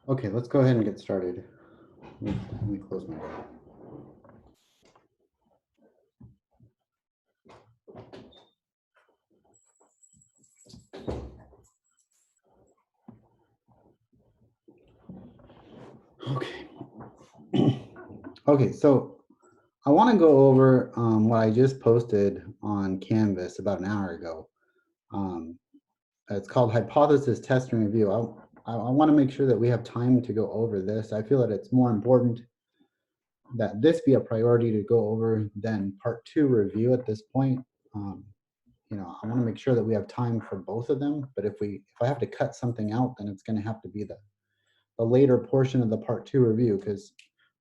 Okay, let's go ahead and get started. Let me close my door. Okay. Okay, so I want to go over what I just posted on Canvas about an hour ago. Um, it's called Hypothesis Test and Review. I want to make sure that we have time to go over this. I feel that it's more important that this be a priority to go over than part 2 review at this point. Um, you know, I want to make sure that we have time for both of them. But if I have to cut something out, then it's going to have to be the later portion of the part 2 review, because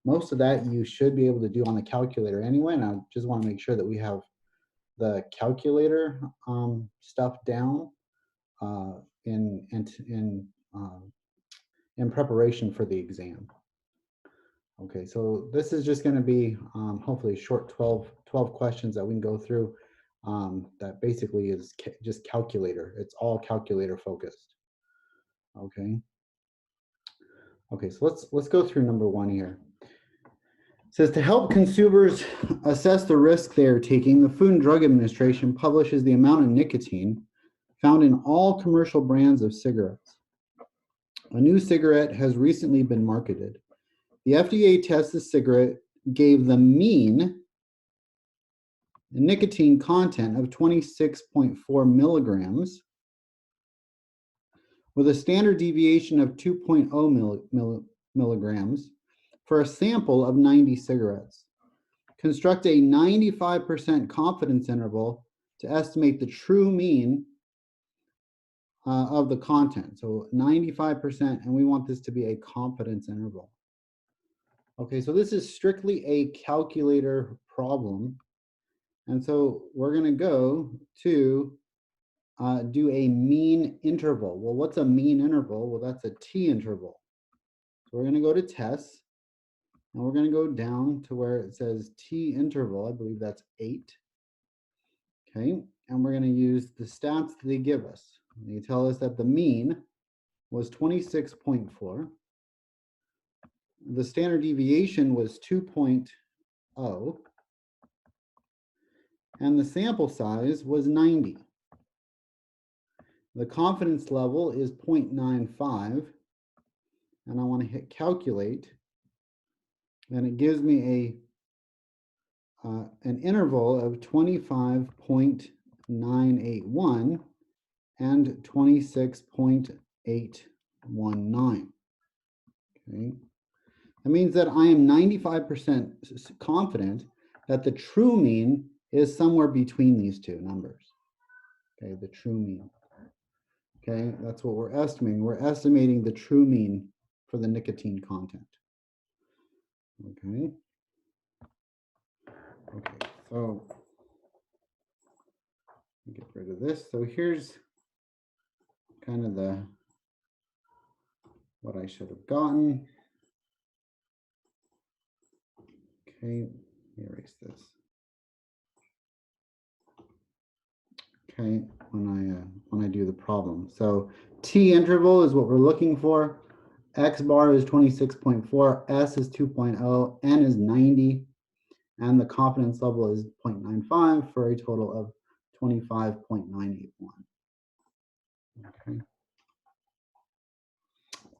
most of that you should be able to do on the calculator anyway. And I just want to make sure that we have the calculator stuff down uh, in preparation for the exam. Okay, so this is just going to be hopefully short 12 questions that we can go through. That basically is just calculator. It's all calculator focused. Okay. Okay, so let's go through number 1 here. It says, to help consumers assess the risk they are taking, the Food and Drug Administration publishes the amount of nicotine found in all commercial brands of cigarettes. A new cigarette has recently been marketed. The FDA test the cigarette gave the mean nicotine content of 26.4 milligrams with a standard deviation of 2.0 milligrams for a sample of 90 cigarettes. Construct a 95% confidence interval to estimate the true mean of the content. So 95%, and we want this to be a confidence interval. Okay, so this is strictly a calculator problem. And so we're going to go to do a mean interval. Well, what's a mean interval? Well, that's a t-interval. So we're going to go to tests, and we're going to go down to where it says t-interval. I believe that's 8. Okay, and we're going to use the stats that they give us. They tell us that the mean was 26.4. The standard deviation was 2.0. And the sample size was 90. The confidence level is 0.95. And I want to hit calculate. And it gives me an interval of 25.981 and 26.819. Okay. That means that I am 95% confident that the true mean is somewhere between these two numbers. Okay, the true mean. Okay, that's what we're estimating. We're estimating the true mean for the nicotine content. Okay. Okay, so get rid of this. So here's kind of what I should have gotten. Okay, erase this. Okay, when I do the problem. So T interval is what we're looking for. X bar is 26.4, S is 2.0, N is 90, and the confidence level is 0.95 for a total of 25.981. Okay.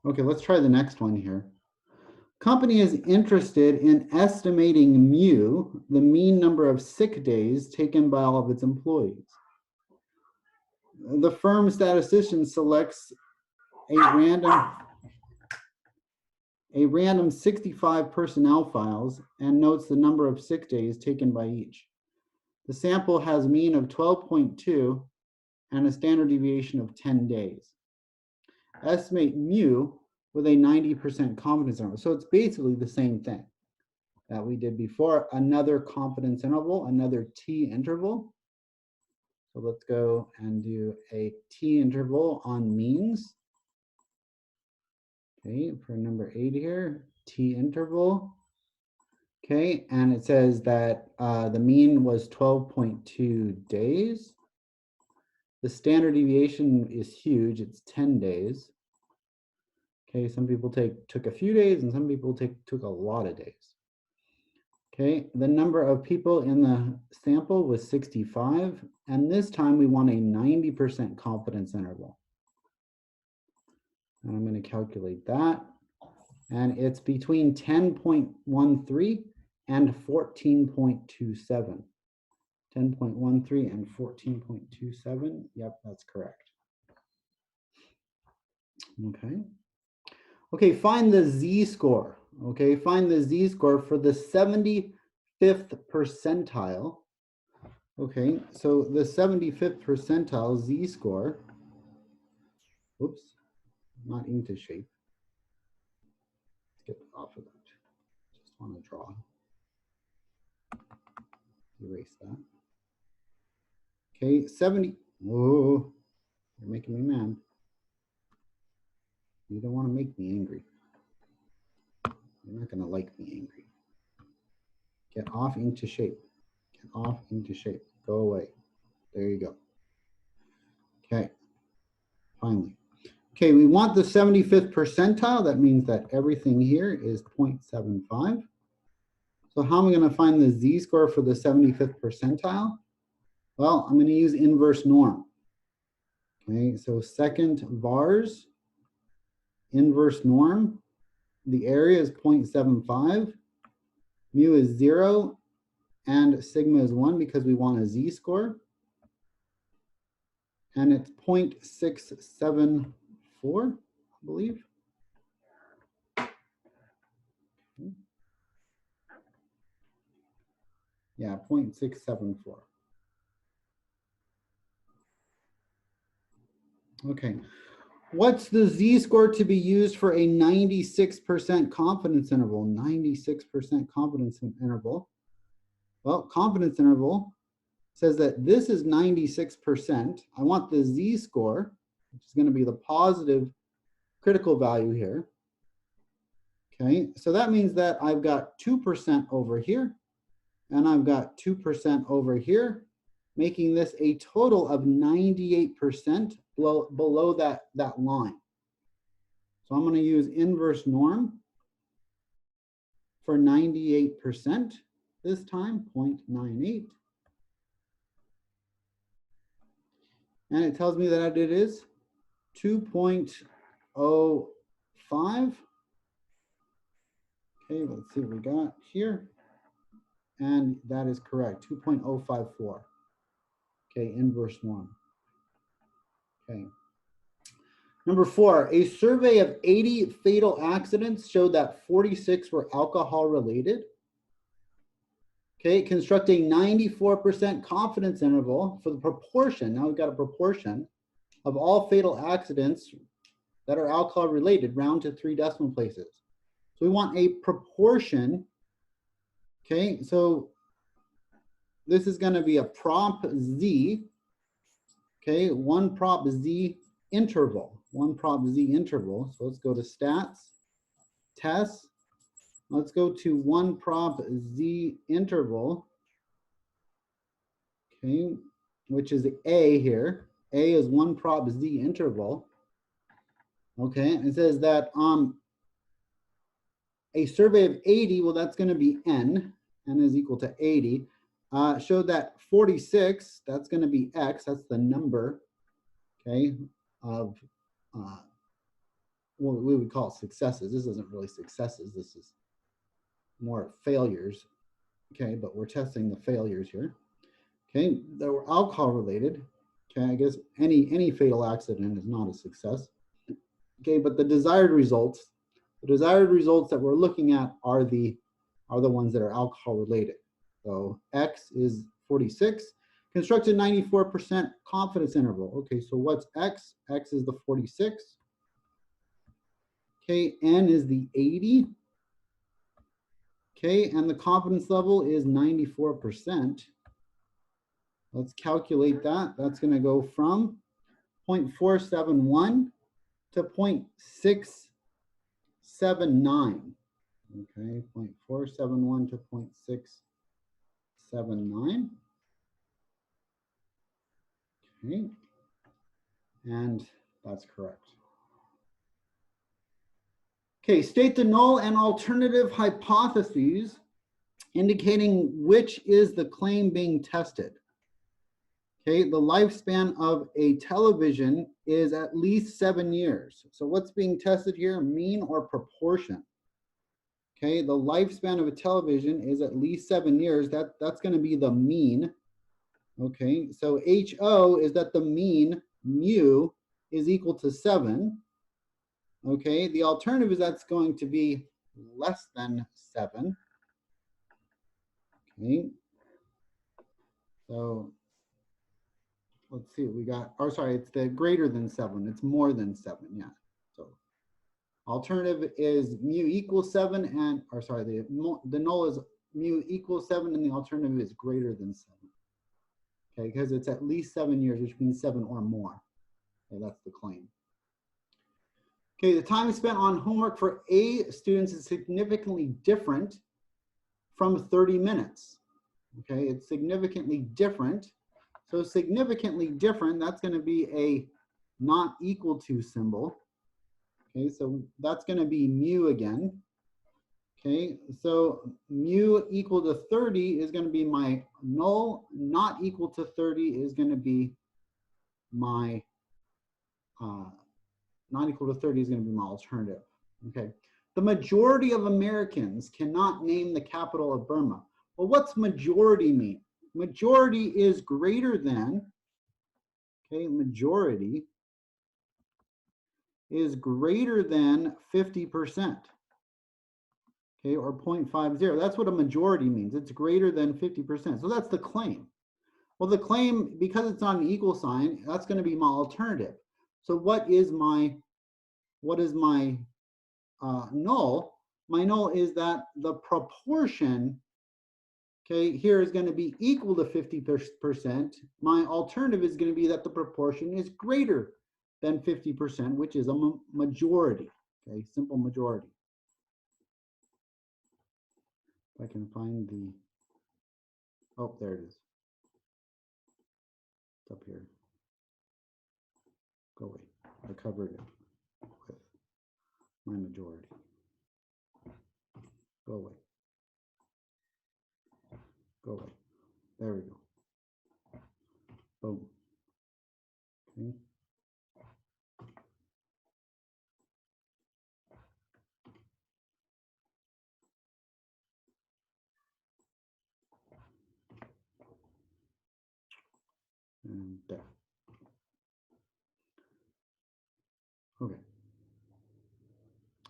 Okay, let's try the next one here. Company is interested in estimating mu, the mean number of sick days taken by all of its employees. The firm statistician selects a random 65 personnel files and notes the number of sick days taken by each. The sample has a mean of 12.2 and a standard deviation of 10 days. Estimate mu with a 90% confidence interval. So it's basically the same thing that we did before. Another confidence interval, another t interval. So let's go and do a t interval on means. Okay, for number 8 here, t interval. Okay, and it says that the mean was 12.2 days. The standard deviation is huge, it's 10 days. Okay, some people took a few days and some people took a lot of days. Okay, the number of people in the sample was 65, and this time we want a 90% confidence interval. And I'm going to calculate that. And it's between 10.13 and 14.27. 10.13 and 14.27. Yep, that's correct. Okay. Okay, find the z-score. Okay, find the z-score for the 75th percentile. Okay, so the 75th percentile z-score, oops, not into shape. Let's get off of that. Just want to draw. Erase that. Okay, 70. Whoa, you're making me mad. You don't want to make me angry. You're not going to like me angry. Get off into shape. Get off into shape. Go away. There you go. Okay, finally. Okay, we want the 75th percentile. That means that everything here is 0.75. So how am I going to find the z-score for the 75th percentile? Well, I'm going to use inverse norm. Okay, so second vars, inverse norm. The area is 0.75. Mu is 0. And sigma is 1 because we want a z-score. And it's 0.674, I believe. Yeah, 0.674. Okay. What's the z-score to be used for a 96% confidence interval? 96% confidence interval. Well, confidence interval says that this is 96%. I want the z-score, which is going to be the positive critical value here. Okay, so that means that I've got 2% over here, and I've got 2% over here, making this a total of 98% below that line. So I'm going to use inverse norm for 98% this time, 0.98. And it tells me that it is 2.05. Okay, let's see what we got here. And that is correct, 2.054. Okay, inverse norm. Okay. Number 4, a survey of 80 fatal accidents showed that 46 were alcohol related. Okay, construct a 94% confidence interval for the proportion. Now we've got a proportion of all fatal accidents that are alcohol related, round to 3 decimal places. So we want a proportion. Okay, so this is going to be a prop z. Okay, one prop z interval. One prop z interval. So let's go to stats, tests. Let's go to one prop z interval. Okay, which is A here. A is one prop z interval. Okay, it says that a survey of 80, well, that's going to be n is equal to 80, showed that 46, that's going to be x, that's the number, okay, of what we would call successes. This isn't really successes, this is more failures, okay, but we're testing the failures here. Okay, that were alcohol related. Okay, I guess any fatal accident is not a success. Okay, but the desired results that we're looking at are the ones that are alcohol related. So X is 46. Construct a 94% confidence interval. Okay, so what's X? X is the 46. Okay, N is the 80. Okay, and the confidence level is 94%. Let's calculate that. That's going to go from 0.471 to 0.679. Okay, 0.471 to 0.679. Okay, and that's correct. Okay, state the null and alternative hypotheses indicating which is the claim being tested. Okay, the lifespan of a television is at least 7 years. So what's being tested here, mean or proportion? Okay, the lifespan of a television is at least 7 years. That's going to be the mean. Okay, so HO is that the mean mu is equal to 7. Okay, the alternative is that's going to be less than 7. Okay, so let's see what we got. Or sorry, it's the greater than 7. It's more than 7. Yeah. So alternative is mu equals 7, and or sorry, the null is mu equals 7, and the alternative is greater than 7. Okay, because it's at least 7 years, which means 7 or more. Okay, that's the claim. Okay, the time spent on homework for A students is significantly different from 30 minutes. Okay, it's significantly different. So significantly different, that's going to be a not equal to symbol. Okay, so that's going to be mu again. Okay, so mu equal to 30 is going to be my null. Not equal to 30 is going to be my, not equal to 30 is going to be my alternative. Okay, the majority of Americans cannot name the capital of Burma. Well, what's majority mean? Majority is greater than, okay, majority is greater than 50%. Okay, or 0.50. That's what a majority means. It's greater than 50%. So that's the claim. Well, the claim, because it's not an equal sign, that's going to be my alternative. So what is my null? My null is that the proportion, okay, here is going to be equal to 50%. My alternative is going to be that the proportion is greater than 50%, which is a majority. Okay, simple majority. If I can find the, oh, there it is. It's up here. Go away. I covered it with my majority. Go away. Go away. There we go. Boom. Okay. And there. Okay.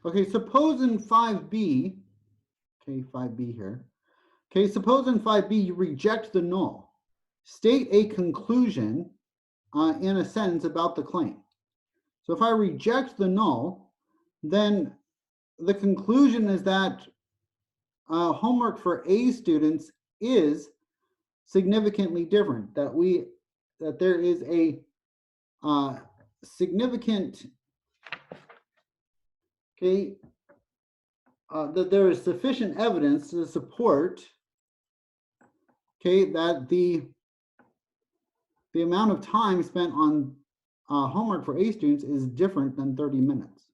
Okay, suppose in 5B, okay, 5B here. Okay, suppose in 5B you reject the null. State a conclusion in a sentence about the claim. So if I reject the null, then the conclusion is that homework for A students is significantly different. That there is a significant, okay, that there is sufficient evidence to support, okay, that the amount of time spent on homework for A students is different than 30 minutes.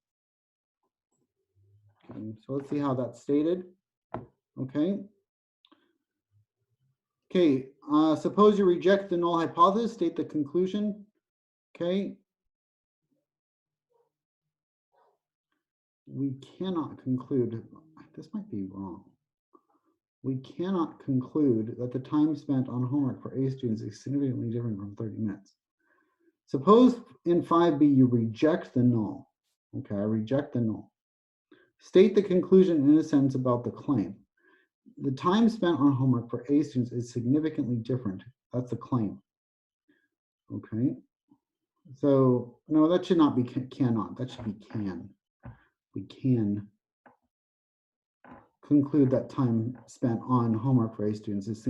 Okay, so let's see how that's stated. Okay. Okay, suppose you reject the null hypothesis, state the conclusion. Okay. We cannot conclude, this might be wrong. We cannot conclude that the time spent on homework for A students is significantly different from 30 minutes. Suppose in 5B you reject the null. Okay, I reject the null. State the conclusion in a sentence about the claim. The time spent on homework for A students is significantly different. That's the claim. Okay. So, no, that should not be cannot. That should be can. We can conclude that time spent on homework for A students is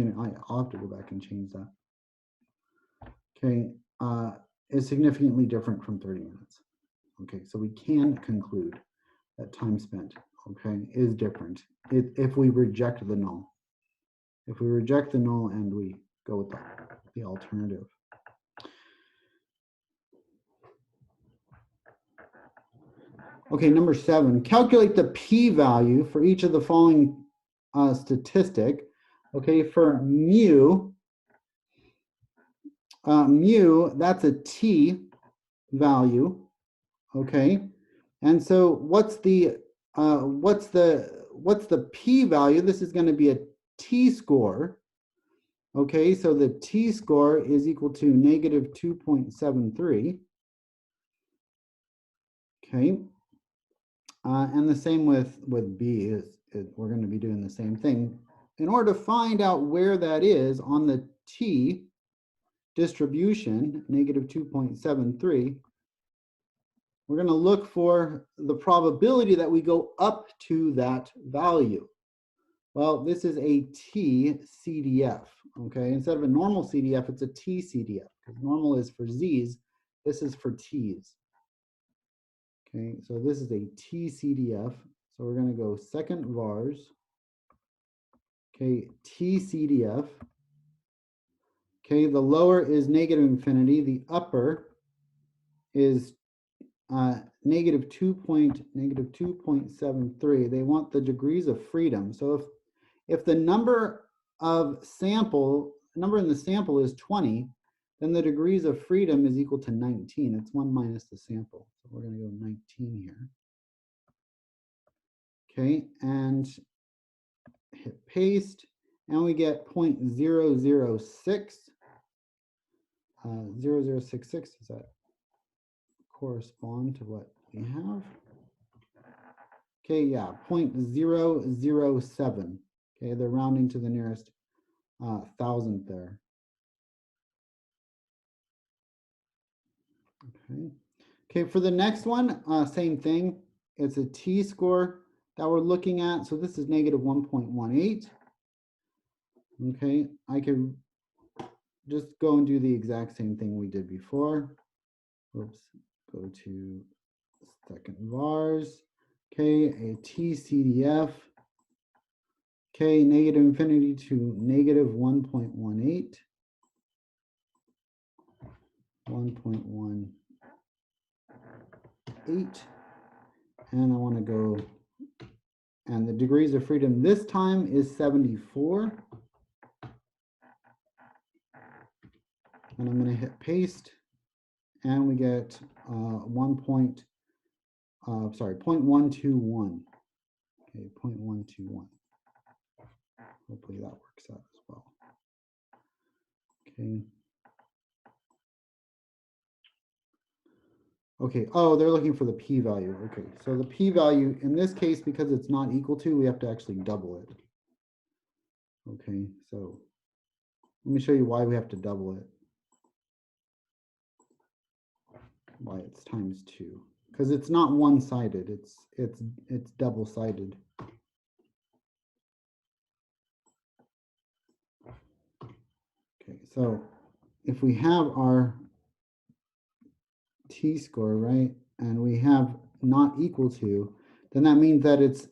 I'll have to go back and change that. Okay. Is significantly different from 30 minutes. Okay. So we can conclude that time spent, okay, is different if we reject the null. If we reject the null and we go with the alternative. Okay, number 7, calculate the p-value for each of the following statistic. Okay, for mu, that's a t value. Okay, and so what's the what's the p-value? This is going to be a t-score. Okay, so the t-score is equal to negative 2.73. Okay, and the same with B we're going to be doing the same thing. In order to find out where that is on the t distribution, negative 2.73, we're going to look for the probability that we go up to that value. Well, this is a t-CDF, okay? Instead of a normal CDF, it's a t-CDF, because normal is for z's, this is for t's. Okay, so this is a t-CDF, so we're going to go second vars, okay, t-CDF. Okay, the lower is negative infinity, the upper is negative 2.73. They want the degrees of freedom. So if the number in the sample is 20, then the degrees of freedom is equal to 19. It's 1 minus the sample. So we're going to go 19 here. Okay, and hit paste, and we get 0.006. 0066, does that correspond to what we have? Okay, yeah, 0.007. Okay, they're rounding to the nearest thousandth there. Okay. Okay, for the next one, same thing. It's a t-score that we're looking at. So this is negative 1.18. Okay, I can just go and do the exact same thing we did before. Oops, go to second vars. Okay, a t-CDF. Okay, negative infinity to negative 1.18. 1.18. And I want to go, and the degrees of freedom this time is 74. And I'm going to hit paste, and we get 0.121. Okay, 0.121. Hopefully that works out as well. Okay. Okay, oh, they're looking for the p-value. Okay, so the p-value, in this case, because it's not equal to, we have to actually double it. Okay, so let me show you why we have to double it. Why it's times 2. Because it's not one-sided, it's double-sided. Okay, so if we have our t-score, right, and we have not equal to, then that means that it's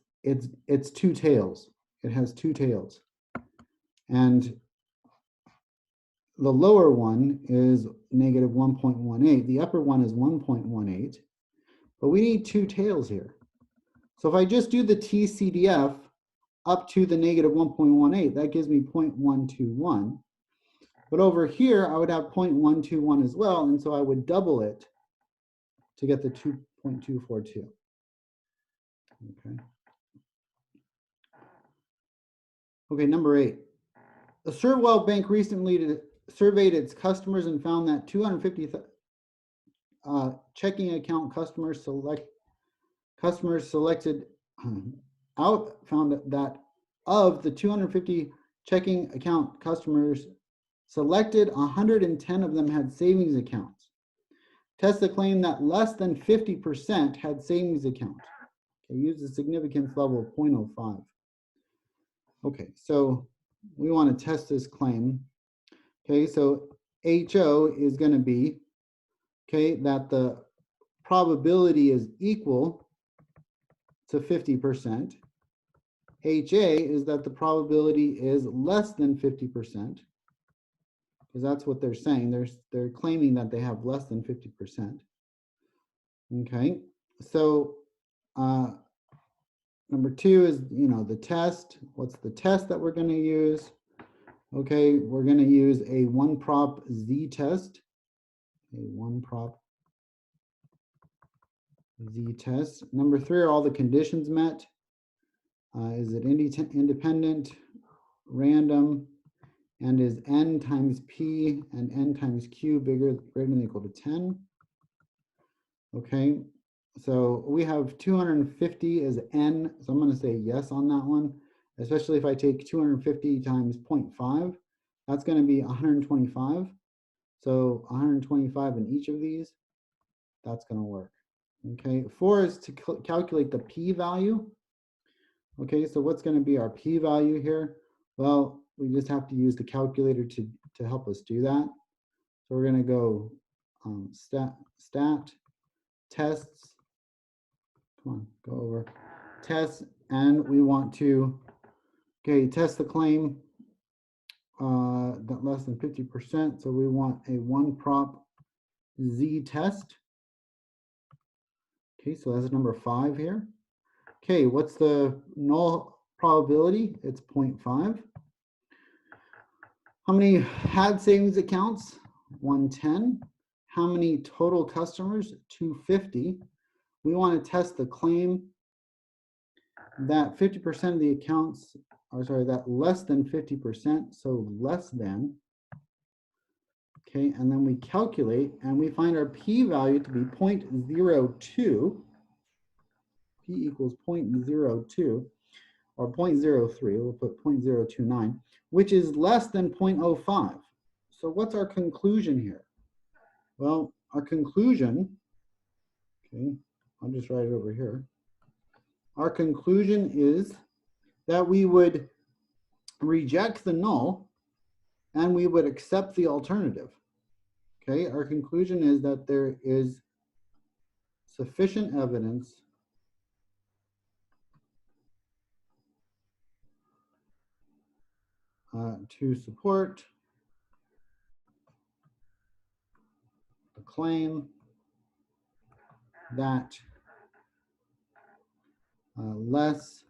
two tails. It has two tails. And the lower one is negative 1.18. The upper one is 1.18. But we need two tails here. So if I just do the t-CDF up to the negative 1.18, that gives me 0.121. But over here, I would have 0.121 as well. And so I would double it to get the 2.242. Okay. Okay, number 8. The Servwell Bank recently surveyed its customers and found that 250 checking account customers selected out found that of the 250 checking account customers selected, 110 of them had savings accounts. Tesla claimed that less than 50% had savings accounts. Okay, use the significance level of 0.05. Okay, so we want to test this claim. Okay, so HO is going to be, okay, that the probability is equal to 50%. HA is that the probability is less than 50%, because that's what they're saying. They're claiming that they have less than 50%. Okay, so number 2 is, the test. What's the test that we're going to use? Okay, we're going to use a one-prop z-test. A one-prop z-test. Number 3, are all the conditions met? Is it independent, random, and is n times p and n times q greater than or equal to 10? Okay, so we have 250 as n, so I'm going to say yes on that one, especially if I take 250 times 0.5, that's going to be 125. So 125 in each of these, that's going to work. Okay, 4 is to calculate the p-value. Okay, so what's going to be our p-value here? Well, we just have to use the calculator to help us do that. So we're going to go stat tests. Come on, go over tests, and we want to test the claim that less than 50%. So we want a one prop z test. Okay, so that's number 5 here. Okay, what's the null probability? It's 0.5. How many had savings accounts? 110. How many total customers? 250. We want to test the claim that 50% of the accounts, or sorry, that less than 50%, so less than. Okay, and then we calculate and we find our p-value to be 0.02. P equals 0.02 or 0.03, we'll put 0.029, which is less than 0.05. So what's our conclusion here? Well, our conclusion, okay, I'll just write it over here. Our conclusion is that we would reject the null and we would accept the alternative. Okay, our conclusion is that there is sufficient evidence to support the claim that less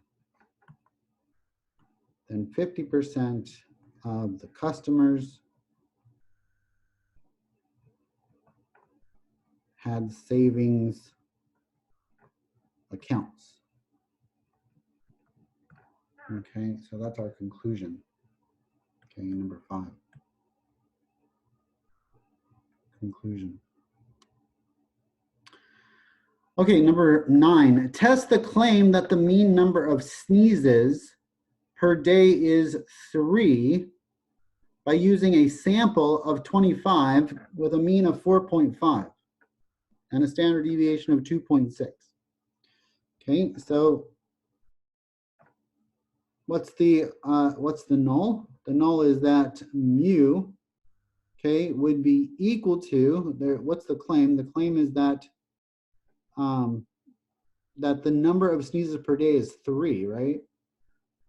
than 50% of the customers had savings accounts. Okay, so that's our conclusion. Okay, number 5. Conclusion. Okay, number 9. Test the claim that the mean number of sneezes per day is 3 by using a sample of 25 with a mean of 4.5 and a standard deviation of 2.6. Okay, so what's the null? The null is that mu, okay, would be equal to, what's the claim? The claim is that that the number of sneezes per day is 3, right?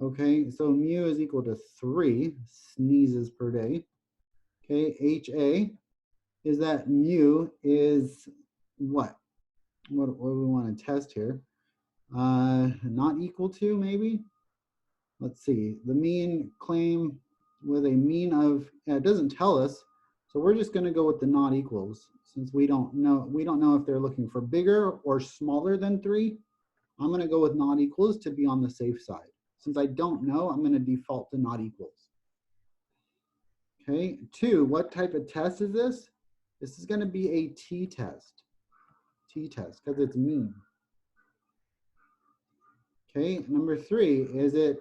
Okay, so mu is equal to 3 sneezes per day. Okay, HA is that mu is what? What do we want to test here? Not equal to, maybe? Let's see, the mean claim with a mean of, it doesn't tell us, so we're just going to go with the not equals since we don't know if they're looking for bigger or smaller than 3. I'm going to go with not equals to be on the safe side. Since I don't know, I'm going to default to not equals. Okay, 2, what type of test is this? This is going to be a t-test. T-test, because it's mean. Okay, number 3, is it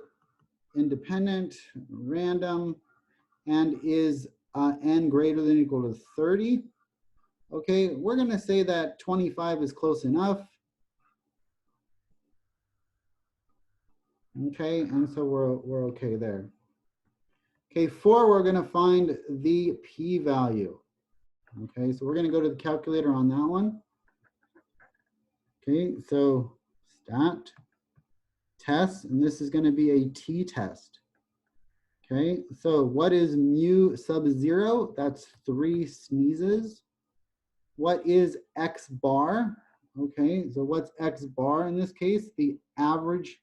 independent, random, and is n greater than or equal to 30? Okay, we're going to say that 25 is close enough. Okay, and so we're okay there. Okay, 4, we're going to find the p-value. Okay, so we're going to go to the calculator on that one. Okay, so stat test, and this is going to be a t-test. Okay, so what is mu sub 0? That's 3 sneezes. What is x bar? Okay, so what's x bar in this case? The average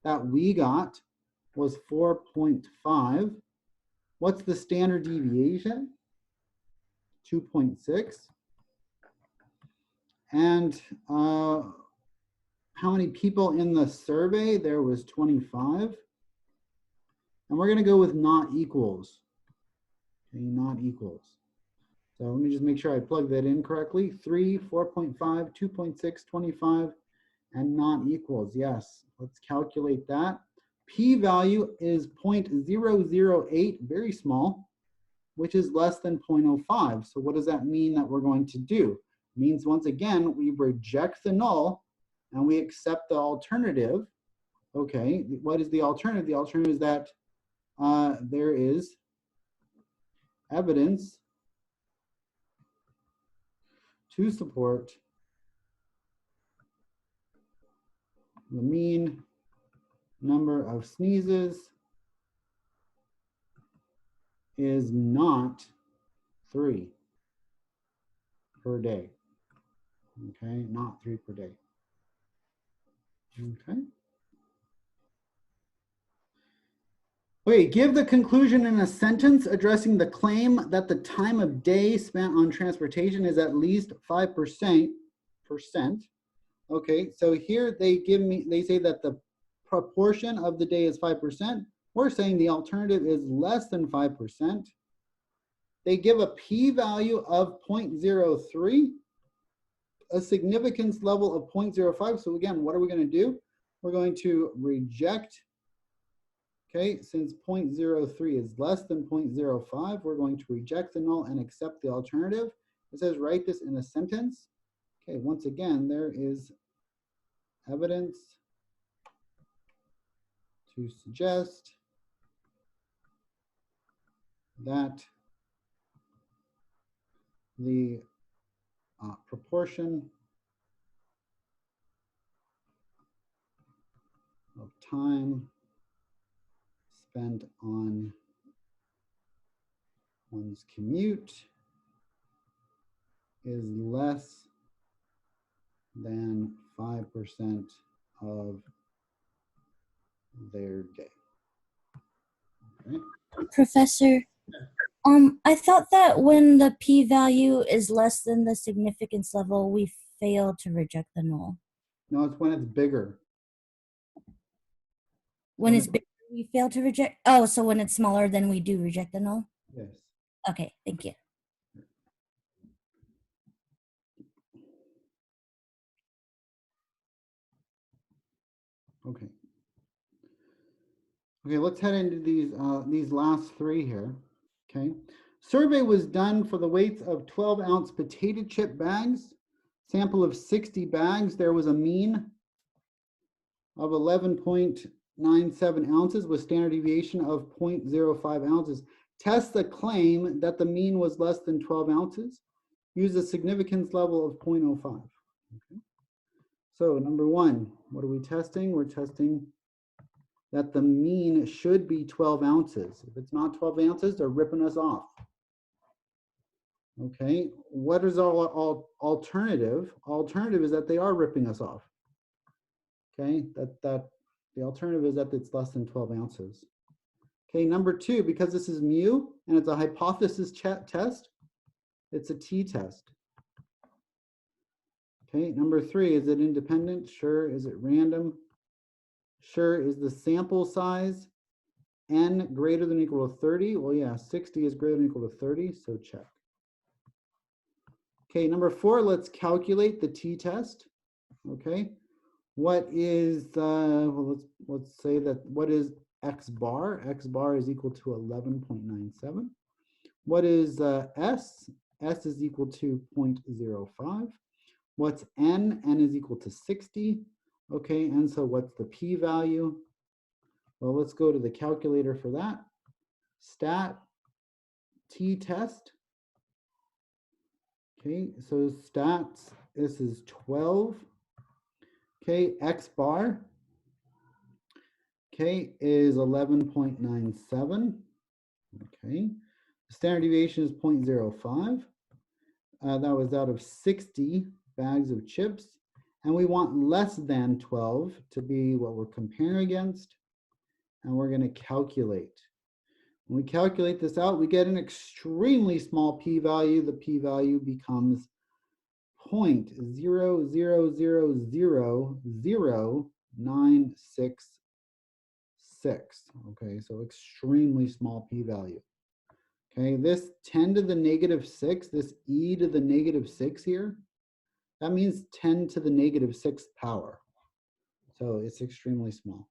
that we got was 4.5. What's the standard deviation? 2.6. And how many people in the survey? There was 25. And we're going to go with not equals. Okay, not equals. So let me just make sure I plug that in correctly. 3, 4.5, 2.6, 25, and not equals. Yes, let's calculate that. P-value is 0.008, very small, which is less than 0.05. So what does that mean that we're going to do? It means, once again, we reject the null and we accept the alternative. Okay, what is the alternative? The alternative is that there is evidence to support the mean number of sneezes is not 3 per day. Okay, not 3 per day. Okay. Okay, give the conclusion in a sentence addressing the claim that the time of day spent on transportation is at least 5%. Okay, so here they say that the proportion of the day is 5%. We're saying the alternative is less than 5%. They give a p-value of 0.03, a significance level of 0.05. So again, what are we going to do? We're going to reject. Okay, since 0.03 is less than 0.05, we're going to reject the null and accept the alternative. It says write this in a sentence. Okay, once again, there is evidence to suggest that the proportion of time spent on one's commute is less than 5% of their day. Okay. Professor, I thought that when the p-value is less than the significance level, we fail to reject the null. No, it's when it's bigger. When it's bigger, we fail to reject. Oh, so when it's smaller, then we do reject the null? Yes. Okay, thank you. Okay. Okay, let's head into these last three here. Okay. Survey was done for the weights of 12-ounce potato chip bags. Sample of 60 bags. There was a mean of 11.97 ounces with standard deviation of 0.05 ounces. Test the claim that the mean was less than 12 ounces. Use a significance level of 0.05. Okay. So number one, what are we testing? We're testing that the mean should be 12 ounces. If it's not 12 ounces, they're ripping us off. Okay, what is our alternative? Alternative is that they are ripping us off. Okay, that the alternative is that it's less than 12 ounces. Okay, number two, because this is mu and it's a hypothesis test, it's a t-test. Okay, number three, is it independent? Sure. Is it random? Sure. Is the sample size n greater than or equal to 30? Well, yeah, 60 is greater than or equal to 30, so check. Okay, number four, let's calculate the t-test. Okay, what is, well, let's say that, what is x bar? X bar is equal to 11.97. What is s? S is equal to 0.05. What's n? N is equal to 60. Okay, and so what's the p-value? Well, let's go to the calculator for that. Stat t-test. Okay, so stats, this is 12. Okay, x bar, okay, is 11.97. Okay, the standard deviation is 0.05. That was out of 60 bags of chips. And we want less than 12 to be what we're comparing against. And we're going to calculate. When we calculate this out, we get an extremely small p-value. The p-value becomes 0.0000966. Okay, so extremely small p-value. Okay, this 10 to the negative 6, this e to the negative 6 here, that means 10 to the negative 6th power. So it's extremely small.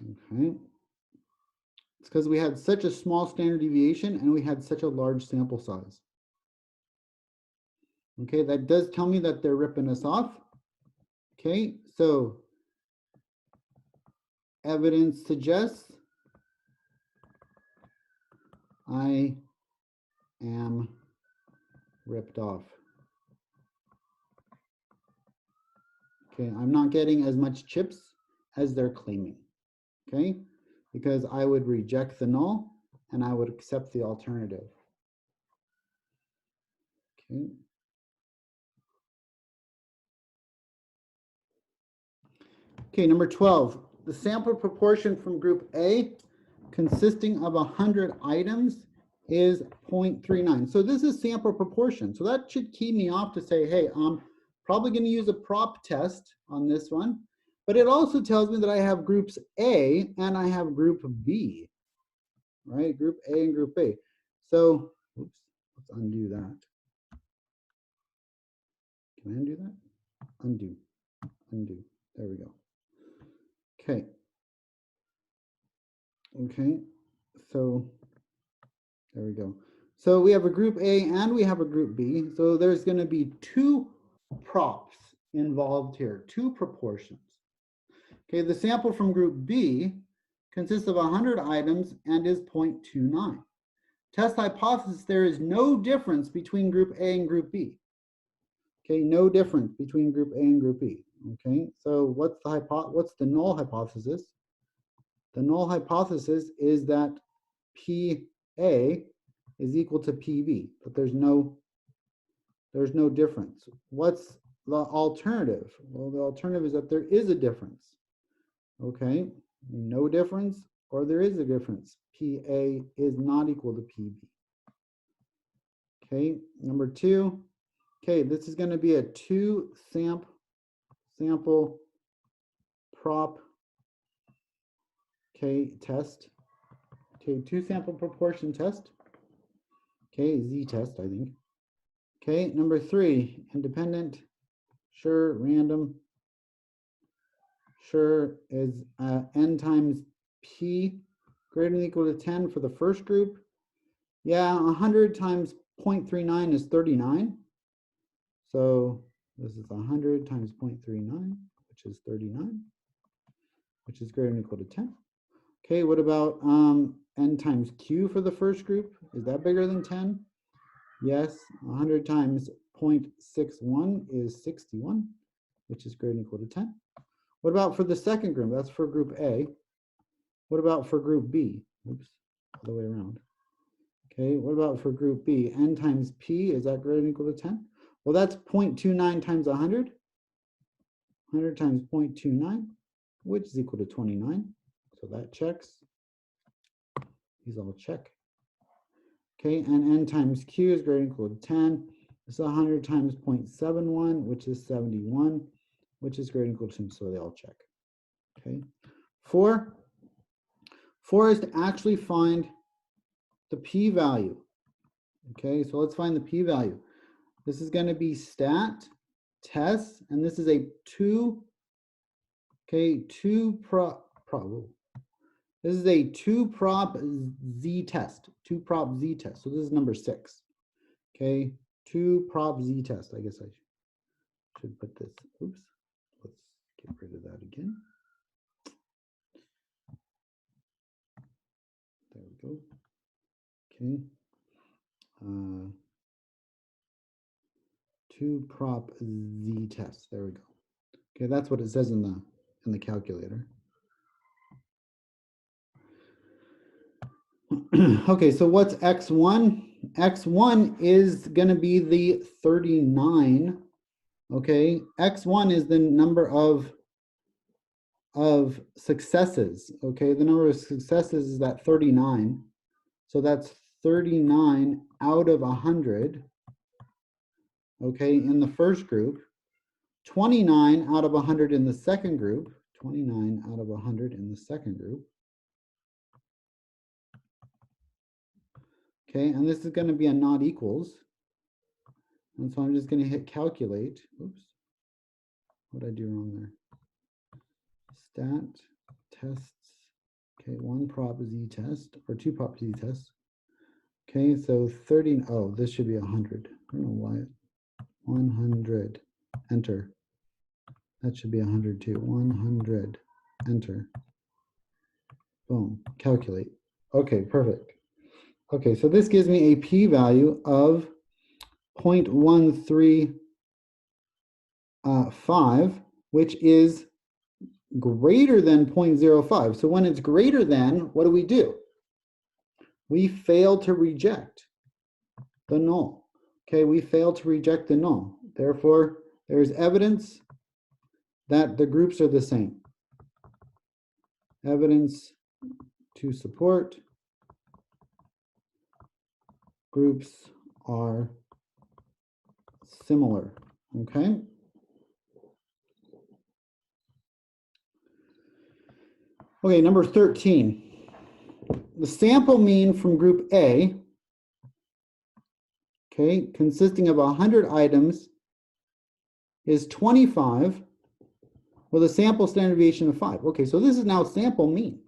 Okay. It's because we had such a small standard deviation and we had such a large sample size. Okay, that does tell me that they're ripping us off. Okay, so evidence suggests I am ripped off. Okay, I'm not getting as much chips as they're claiming. Okay, because I would reject the null and I would accept the alternative. Okay. Okay, number 12, the sample proportion from group A consisting of 100 items is 0.39. So this is sample proportion. So that should key me off to say, hey, I'm probably going to use a prop test on this one. But it also tells me that I have groups A and I have group B, right? Group A and group B. So, oops, let's undo that. Can I undo that? Undo, undo. There we go. Okay. Okay, so there we go. So we have a group A and we have a group B. So there's going to be two props involved here, two proportions. Okay, the sample from group B consists of 100 items and is 0.29. Test hypothesis, there is no difference between group A and group B. Okay, no difference between group A and group B. Okay, so what's the null hypothesis? The null hypothesis is that PA is equal to PB, but there's no difference. What's the alternative? Well, the alternative is that there is a difference. Okay, no difference or there is a difference. PA is not equal to PB. Okay, number 2. Okay, this is going to be a sample prop test. Okay, 2 sample proportion test. Okay, z-test, I think. Okay, number 3, independent, sure, random. Sure is n times p greater than or equal to 10 for the first group. Yeah, 100 times 0.39 is 39. So this is 100 times 0.39, which is 39, which is greater than or equal to 10. Okay, what about n times q for the first group? Is that bigger than 10? Yes, 100 times 0.61 is 61, which is greater than or equal to 10. What about for the second group? That's for group A. What about for group B? Oops, other way around. Okay, what about for group B? N times P, is that greater than or equal to 10? Well, that's 0.29 times 100. 100 times 0.29, which is equal to 29. So that checks. These all check. Okay, and n times q is greater than or equal to 10. So 100 times 0.71, which is 71, which is greater than or equal to 10, so they all check. Okay, 4 is to actually find the p-value. Okay, so let's find the p-value. This is going to be stat test, and this is a two prop z-test, 2 prop z-test. So this is number 6. Okay, 2 prop z-test. I guess I should put this. Oops, let's get rid of that again. There we go. Okay. 2 prop z-test. There we go. Okay, that's what it says in the calculator. Okay, so what's x1? X1 is going to be the 39. Okay, x1 is the number of successes. Okay, the number of successes is that 39. So that's 39 out of 100. okay, in the first group, 29 out of 100 in the second group, 29 out of 100 in the second group. Okay, and this is going to be a not equals. And so I'm just going to hit calculate. Oops. What did I do wrong there? Stat tests. Okay, one prop z test or two prop z tests. Okay, so 30. Oh, this should be 100. I don't know why. 100. Enter. That should be 100 too. 100. Enter. Boom. Calculate. Okay, perfect. Okay, so this gives me a p-value of 0.135, which is greater than 0.05. So when it's greater than, what do? We fail to reject the null. Okay, we fail to reject the null. Therefore, there's evidence that the groups are the same. Evidence to support groups are similar. Okay. Okay, number 13. The sample mean from group A, okay, consisting of 100 items, is 25 with a sample standard deviation of 5. Okay, so this is now sample mean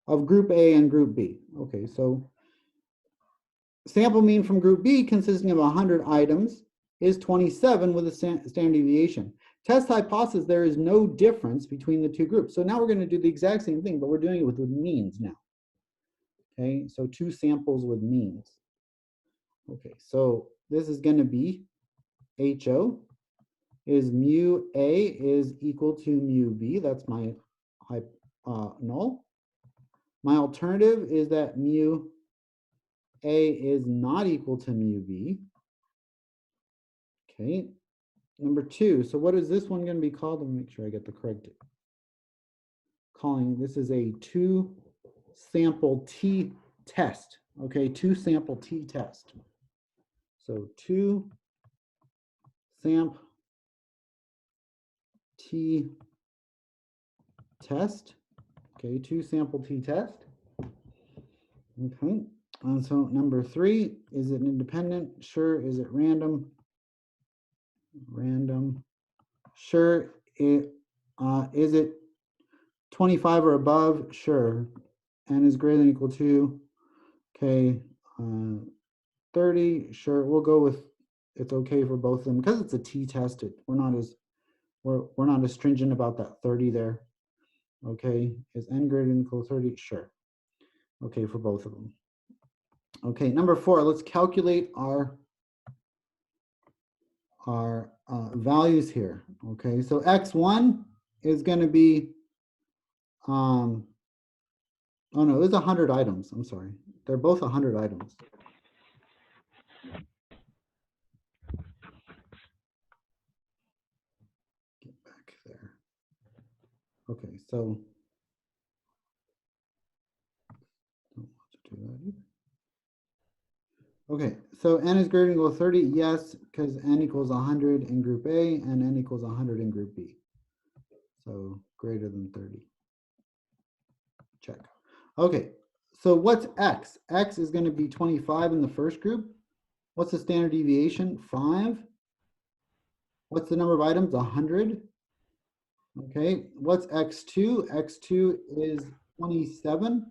of group A and group B. Okay, so sample mean from group B consisting of 100 items is 27 with a standard deviation. Test hypothesis, there is no difference between the two groups. So now we're going to do the exact same thing, but we're doing it with means now. Okay, so two samples with means. Okay, so this is going to be HO is mu A is equal to mu B. That's my null. My alternative is that mu A is not equal to mu B. Okay, number 2. So what is this one going to be called? Let me make sure I get the correct calling. This is a 2-sample t-test. Okay, 2-sample t-test. So 2-sample t-test. Okay, 2-sample t-test. Okay, and so number 3, is it independent? Sure. Is it random? Random. Sure. Is it 25 or above? Sure. N is greater than or equal to, okay, 30. Sure. We'll go with it's okay for both of them because it's a t-test. We're not as stringent about that 30 there. Okay, is n greater than or equal to 30? Sure. Okay, for both of them. Okay, number 4, let's calculate our values here. Okay, so x1 is going to be, oh no, it's 100 items. I'm sorry. They're both 100 items. Get back there. Okay, so don't want to do that either. Okay, so n is greater than or equal to 30, yes, because n equals 100 in group A and n equals 100 in group B. So greater than 30. Check. Okay, so what's x? X is going to be 25 in the first group. What's the standard deviation? 5. What's the number of items? 100. Okay, what's x2? X2 is 27.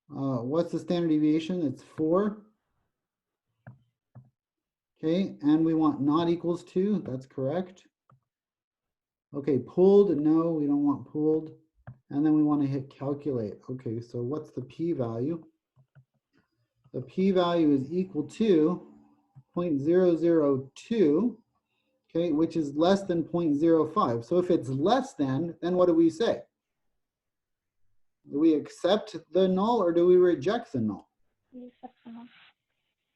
What's the standard deviation? It's 4. Okay, and we want not equals 2. That's correct. Okay, pooled. No, we don't want pooled. And then we want to hit calculate. Okay, so what's the p-value? The p-value is equal to 0.002, okay, which is less than 0.05. So if it's less than, then what do we say? Do we accept the null or do we reject the null?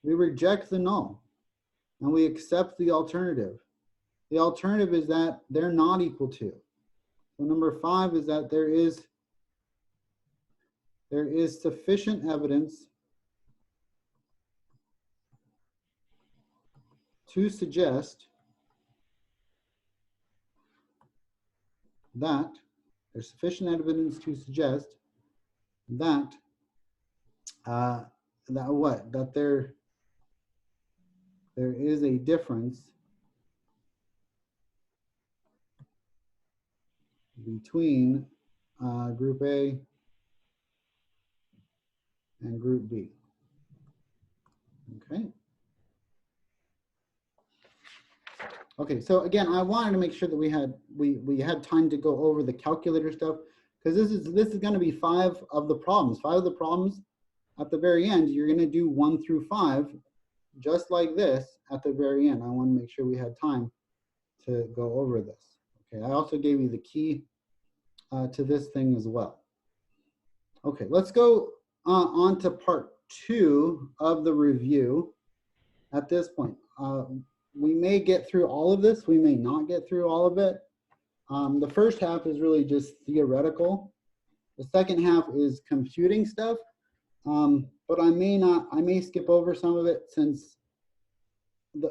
We reject the null and we accept the alternative. The alternative is that they're not equal to. So number 5 is that there is sufficient evidence to suggest that there's sufficient evidence to suggest that that there is a difference between group A and group B. Okay. Okay, so again, I wanted to make sure that we had time to go over the calculator stuff, because this is going to be 5 of the problems. 5 of the problems at the very end, you're going to do 1 through 5, just like this at the very end. I want to make sure we had time to go over this. Okay, I also gave you the key to this thing as well. Okay, let's go on to part 2 of the review. At this point, we may get through all of this, we may not get through all of it. The first half is really just theoretical. The second half is computing stuff, but I may skip over some of it, since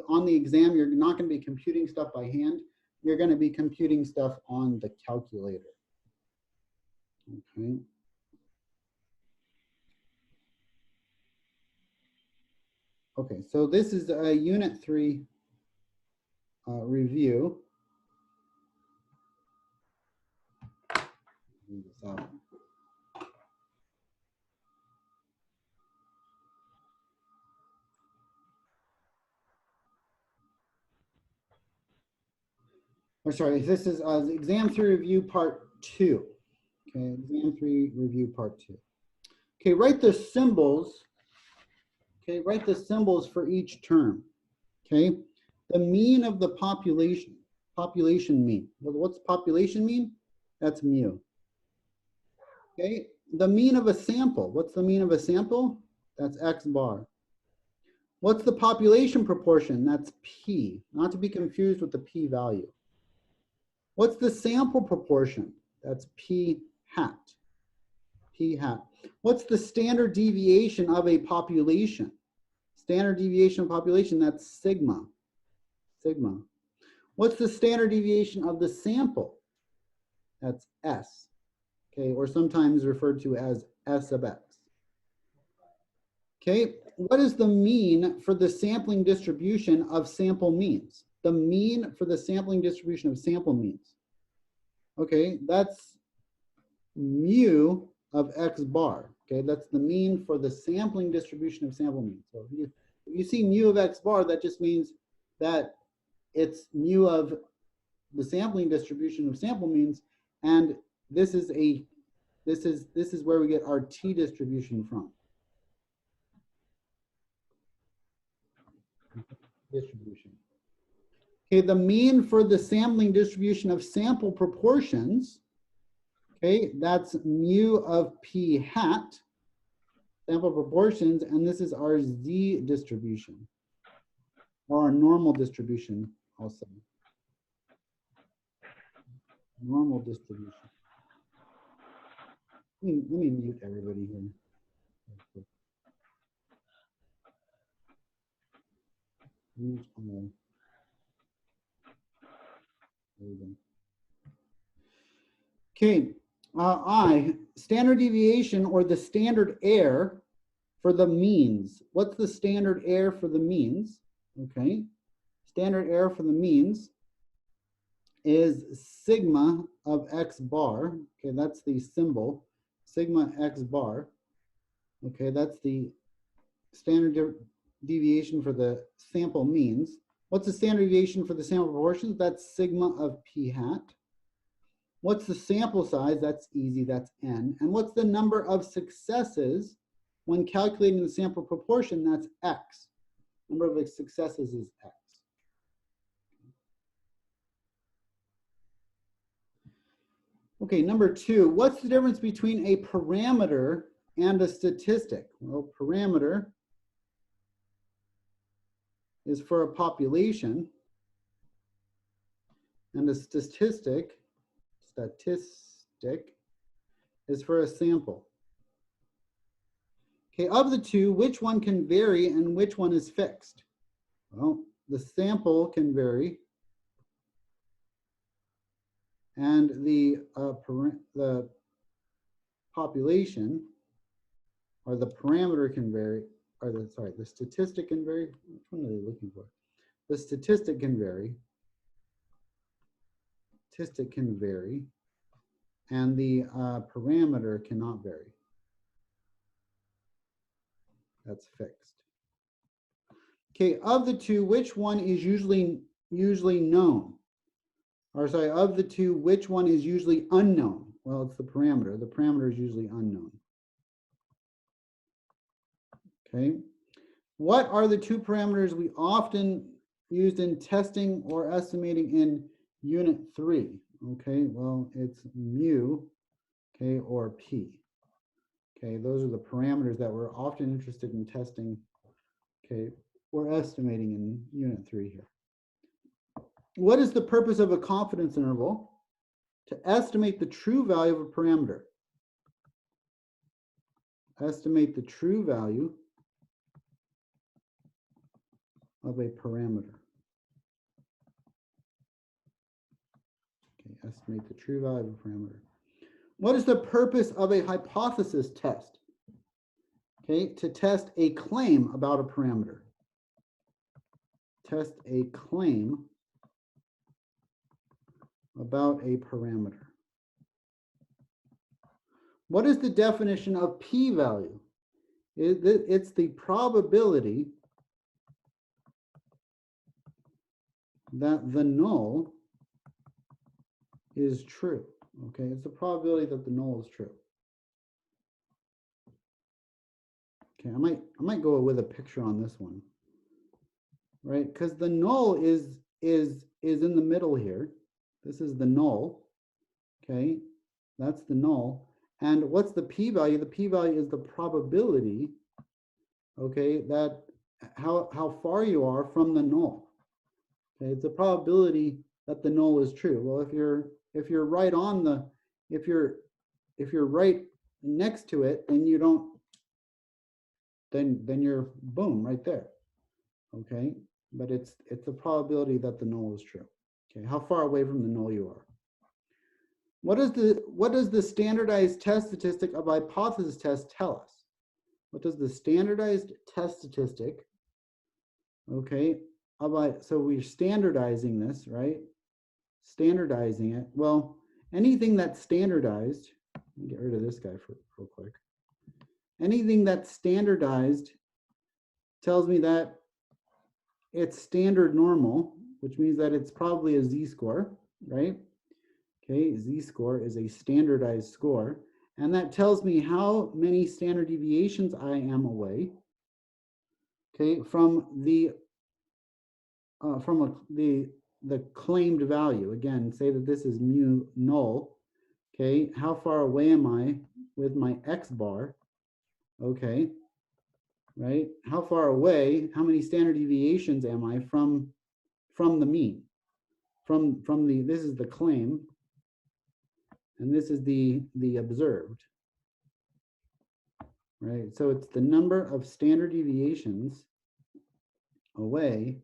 on the exam, you're not going to be computing stuff by hand. You're going to be computing stuff on the calculator. Okay. Okay, so this is a Unit 3 review. Move this out. Oh, sorry, this is Exam 3 review part 2. Okay, Exam 3 review part 2. Okay, write the symbols. Okay, write the symbols for each term. Okay, the mean of the population mean. Well, what's population mean? That's mu. Okay, the mean of a sample. What's the mean of a sample? That's X bar. What's the population proportion? That's P, not to be confused with the P value. What's the sample proportion? That's P hat. P hat. What's the standard deviation of a population? Standard deviation of population, that's sigma. Sigma. What's the standard deviation of the sample? That's S. Okay, or sometimes referred to as S of X. Okay, what is the mean for the sampling distribution of sample means? The mean for the sampling distribution of sample means. Okay, that's mu of X bar. Okay, that's the mean for the sampling distribution of sample means. So if you see mu of X bar, that just means that it's mu of the sampling distribution of sample means, and this is where we get our T distribution from. Distribution. Okay, the mean for the sampling distribution of sample proportions, okay, that's mu of P hat, sample proportions, and this is our Z distribution, or our normal distribution also. Normal distribution. Let me mute everybody here. Mute all. There we go. Okay, I, standard deviation or the standard error for the means. What's the standard error for the means? Okay, standard error for the means is sigma of X bar. Okay, that's the symbol, sigma X bar. Okay, that's the standard deviation for the sample means. What's the standard deviation for the sample proportions? That's sigma of P hat. What's the sample size? That's easy, that's N. And what's the number of successes when calculating the sample proportion? That's X. Number of successes is X. Okay, number 2, what's the difference between a parameter and a statistic? Well, parameter is for a population, and a statistic is for a sample. Okay, of the two, which one can vary and which one is fixed? Well, the sample can vary, and the population or the parameter can vary, or the statistic can vary. Which one are they looking for? The statistic can vary. Statistic can vary, and the parameter cannot vary. That's fixed. Okay, of the two, which one is usually known? Or sorry, of the two, which one is usually unknown? Well, it's the parameter. The parameter is usually unknown. Okay. What are the two parameters we often used in testing or estimating in Unit 3? Okay, well, it's mu, okay, or p. Okay, those are the parameters that we're often interested in testing, okay, or estimating in Unit 3 here. What is the purpose of a confidence interval? To estimate the true value of a parameter. Estimate the true value of a parameter. Okay, estimate the true value of a parameter. What is the purpose of a hypothesis test? Okay, to test a claim about a parameter. Test a claim about a parameter. What is the definition of p-value? It's the probability that the null is true. Okay, it's the probability that the null is true. Okay, I might go with a picture on this one, right? Because the null is in the middle here. This is the null. Okay, that's the null. And what's the p-value? The p-value is the probability, okay, that how far you are from the null. Okay, it's a probability that the null is true. Well, if you're right on the, if you're right next to it, then you don't, then you're boom right there. Okay, but it's a probability that the null is true. Okay, how far away from the null you are. What does the standardized test statistic of hypothesis test tell us? What does the standardized test statistic, okay, so we're standardizing this, right? Standardizing it. Well, anything that's standardized, let me get rid of this guy real quick. Anything that's standardized tells me that it's standard normal, which means that it's probably a z-score, right? Okay, z-score is a standardized score, and that tells me how many standard deviations I am away, okay, from the claimed value. Again, say that this is mu null. Okay, how far away am I with my x bar? Okay, right? How far away? How many standard deviations am I from the mean? From the, this is the claim, and this is the observed, right? So it's the number of standard deviations away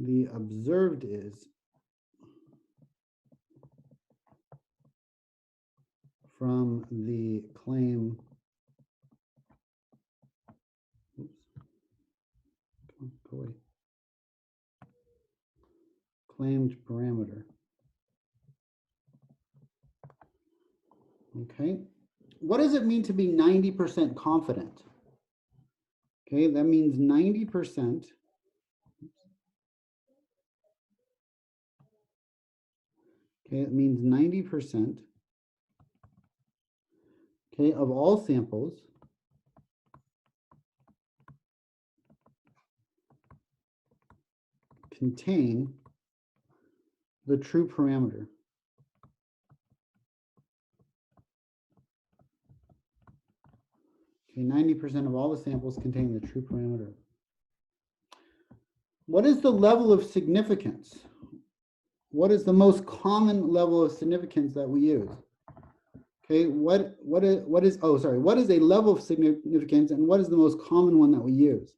the observed is from the claim. Oops. Come on, go away. Claimed parameter. Okay. What does it mean to be 90% confident? Okay, that means 90%. Okay, it means 90%, okay, of all samples contain the true parameter. Okay, 90% of all the samples contain the true parameter. What is the level of significance? What is the most common level of significance that we use? Okay, what is a level of significance, and what is the most common one that we use?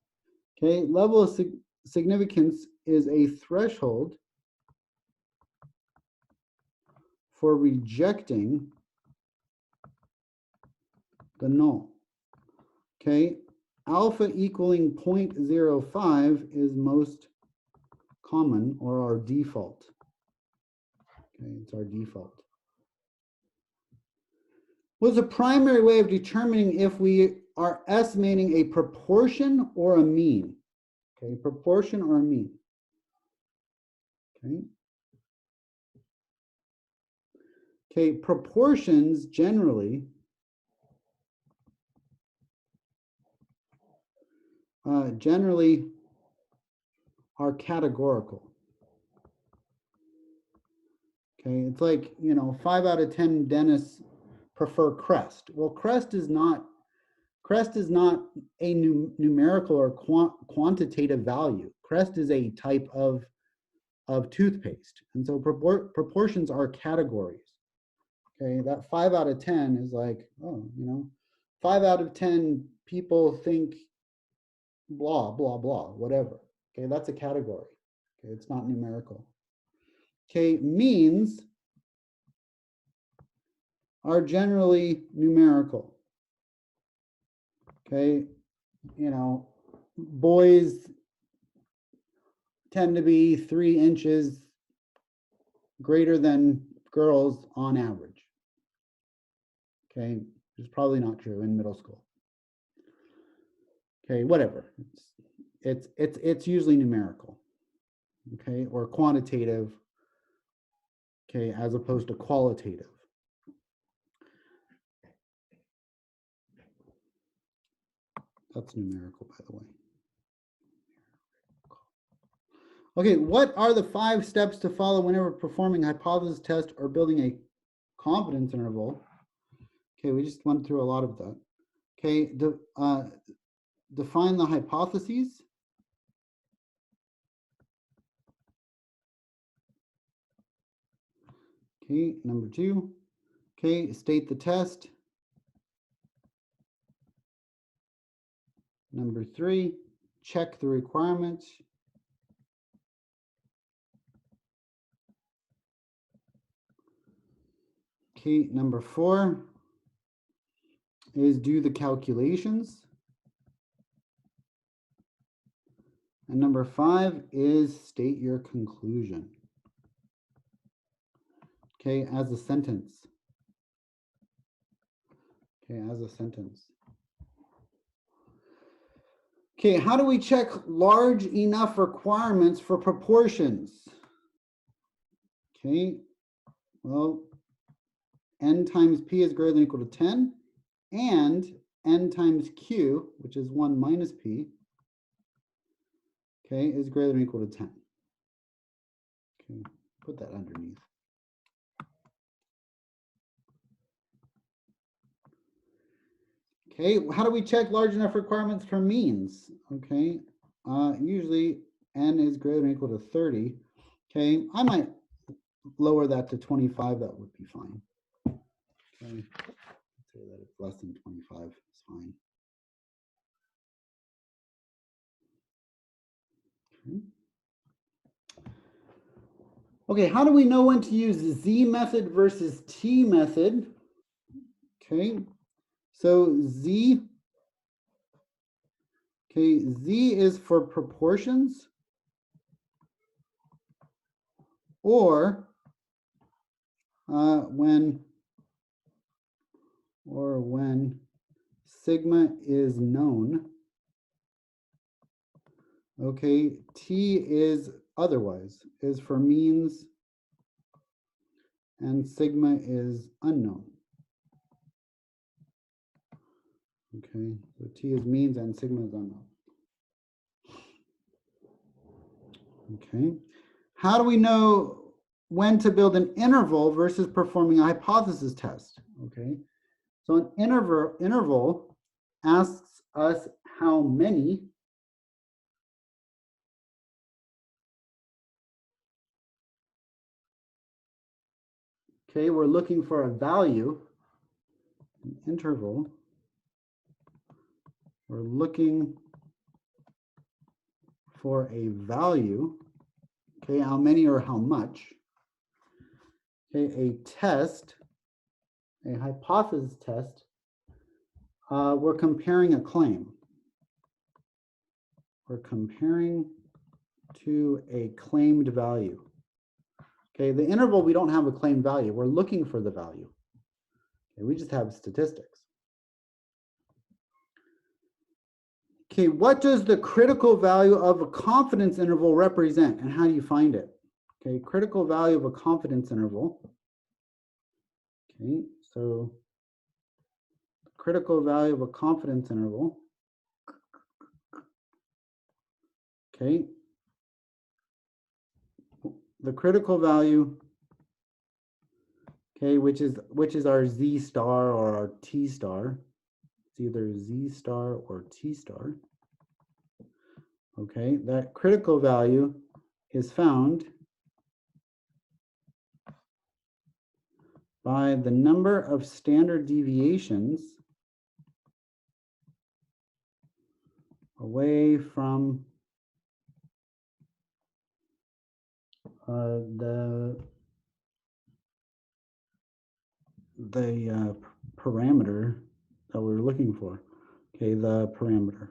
Okay, level of significance is a threshold for rejecting the null. Okay, alpha equaling 0.05 is most common, or our default. Okay, it's our default. What's a primary way of determining if we are estimating a proportion or a mean? Okay, proportion or a mean. Okay. Okay, proportions generally are categorical. Okay, it's like, 5 out of 10 dentists prefer Crest. Well, Crest is not a numerical or quantitative value. Crest is a type of toothpaste. And so proportions are categories. Okay, that 5 out of 10 is like, 5 out of 10 people think blah, blah, blah, whatever. Okay, that's a category. Okay, it's not numerical. Okay, means are generally numerical. Okay, boys tend to be 3 inches greater than girls on average. Okay, it's probably not true in middle school. Okay, whatever. It's usually numerical. Okay, or quantitative. Okay, as opposed to qualitative. That's numerical, by the way. Okay, what are the 5 steps to follow whenever performing a hypothesis test or building a confidence interval? Okay, we just went through a lot of that. Okay, define the hypotheses. Okay, number 2. Okay, state the test. Number 3, check the requirements. Okay, number 4 is do the calculations. And number 5 is state your conclusion. Okay, as a sentence. Okay, as a sentence. Okay, how do we check large enough requirements for proportions? Okay, well, n times p is greater than or equal to 10, and n times q, which is 1 minus p, okay, is greater than or equal to 10. Okay, put that underneath. Okay, how do we check large enough requirements for means? Okay, usually n is greater than or equal to 30. Okay, I might lower that to 25, that would be fine. Okay, say that it's less than 25, it's fine. Okay. Okay, how do we know when to use the Z method versus T method? Okay, so Z is for proportions, or when sigma is known. Okay, T is otherwise, is for means, and sigma is unknown. Okay, so T is means and sigma is unknown. Okay, how do we know when to build an interval versus performing a hypothesis test? Okay, so an interval asks us how many we're looking for a value. An interval, we're looking for a value, okay, how many or how much, okay, a test, a hypothesis test, we're comparing a claim. We're comparing to a claimed value. Okay, the interval, we don't have a claimed value. We're looking for the value. Okay, we just have statistics. Okay, what does the critical value of a confidence interval represent, and how do you find it? Okay, critical value of a confidence interval. Okay, so critical value of a confidence interval. Okay, the critical value, okay, which is our Z star or our T star. It's either Z star or T star. Okay, that critical value is found by the number of standard deviations away from the parameter that we're looking for. Okay, the parameter.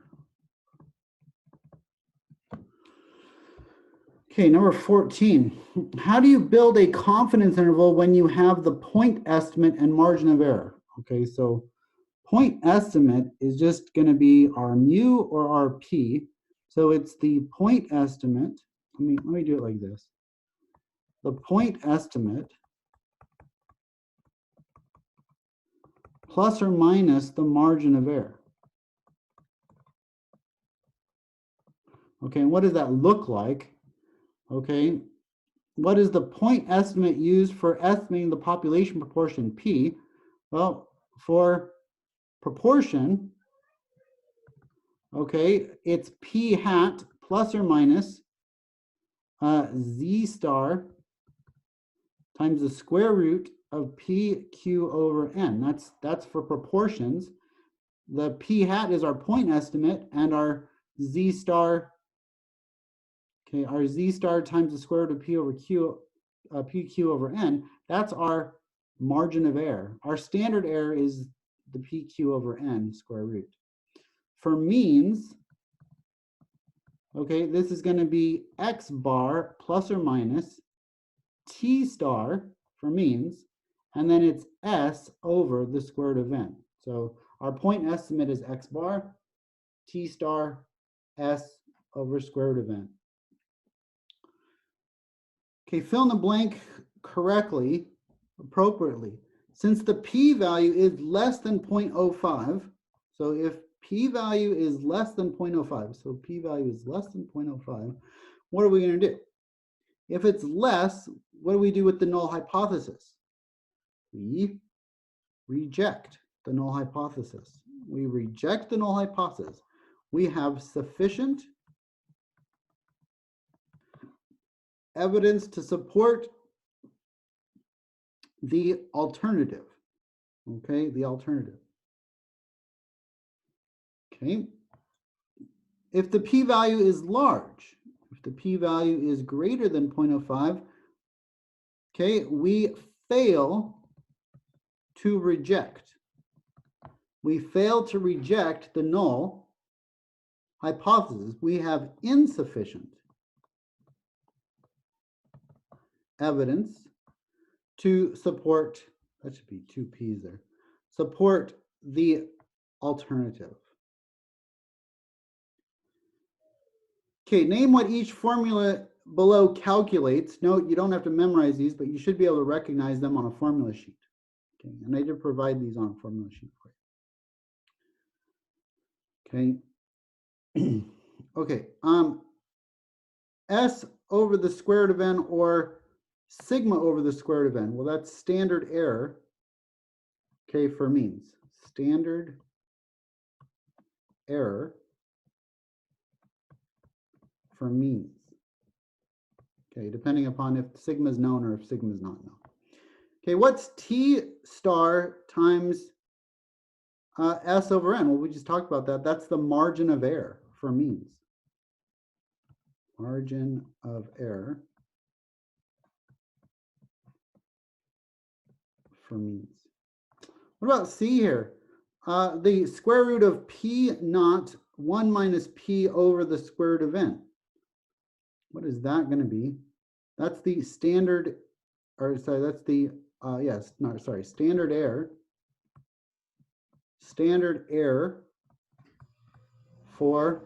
Okay, number 14. How do you build a confidence interval when you have the point estimate and margin of error? Okay, so point estimate is just going to be our mu or our p. So it's the point estimate. Let me do it like this. The point estimate plus or minus the margin of error. Okay, and what does that look like? Okay, what is the point estimate used for estimating the population proportion P? Well, for proportion, okay, it's P hat plus or minus Z star times the square root of PQ over N. That's for proportions. The P hat is our point estimate, and our Z star, okay, our Z star times the square root of P over Q, PQ over N, that's our margin of error. Our standard error is the PQ over N square root. For means, okay, this is going to be X bar plus or minus T star for means, and then it's S over the square root of N. So our point estimate is X bar, T star, S over square root of N. Okay, fill in the blank correctly, appropriately. Since the p-value is less than 0.05, so if p-value is less than 0.05, so p-value is less than 0.05, what are we going to do? If it's less, what do we do with the null hypothesis? We reject the null hypothesis. We reject the null hypothesis. We have sufficient evidence to support the alternative. Okay, the alternative. Okay. If the p-value is large, if the p-value is greater than 0.05, okay, we fail to reject. We fail to reject the null hypothesis. We have insufficient evidence to support, that should be two P's there, support the alternative. Okay, name what each formula below calculates. Note, you don't have to memorize these, but you should be able to recognize them on a formula sheet. Okay, and I did provide these on a formula sheet for you. Okay. Okay. S over the square root of N or sigma over the square root of N. Well, that's standard error. Okay, for means. Standard error for means. Okay, depending upon if sigma is known or if sigma is not known. Okay, what's T star times S over N? Well, we just talked about that. That's the margin of error for means. margin of error for means. What about C here? The square root of P naught 1 minus P over the square root of N. What is that going to be? That's the standard, or sorry, that's the, standard error. Standard error for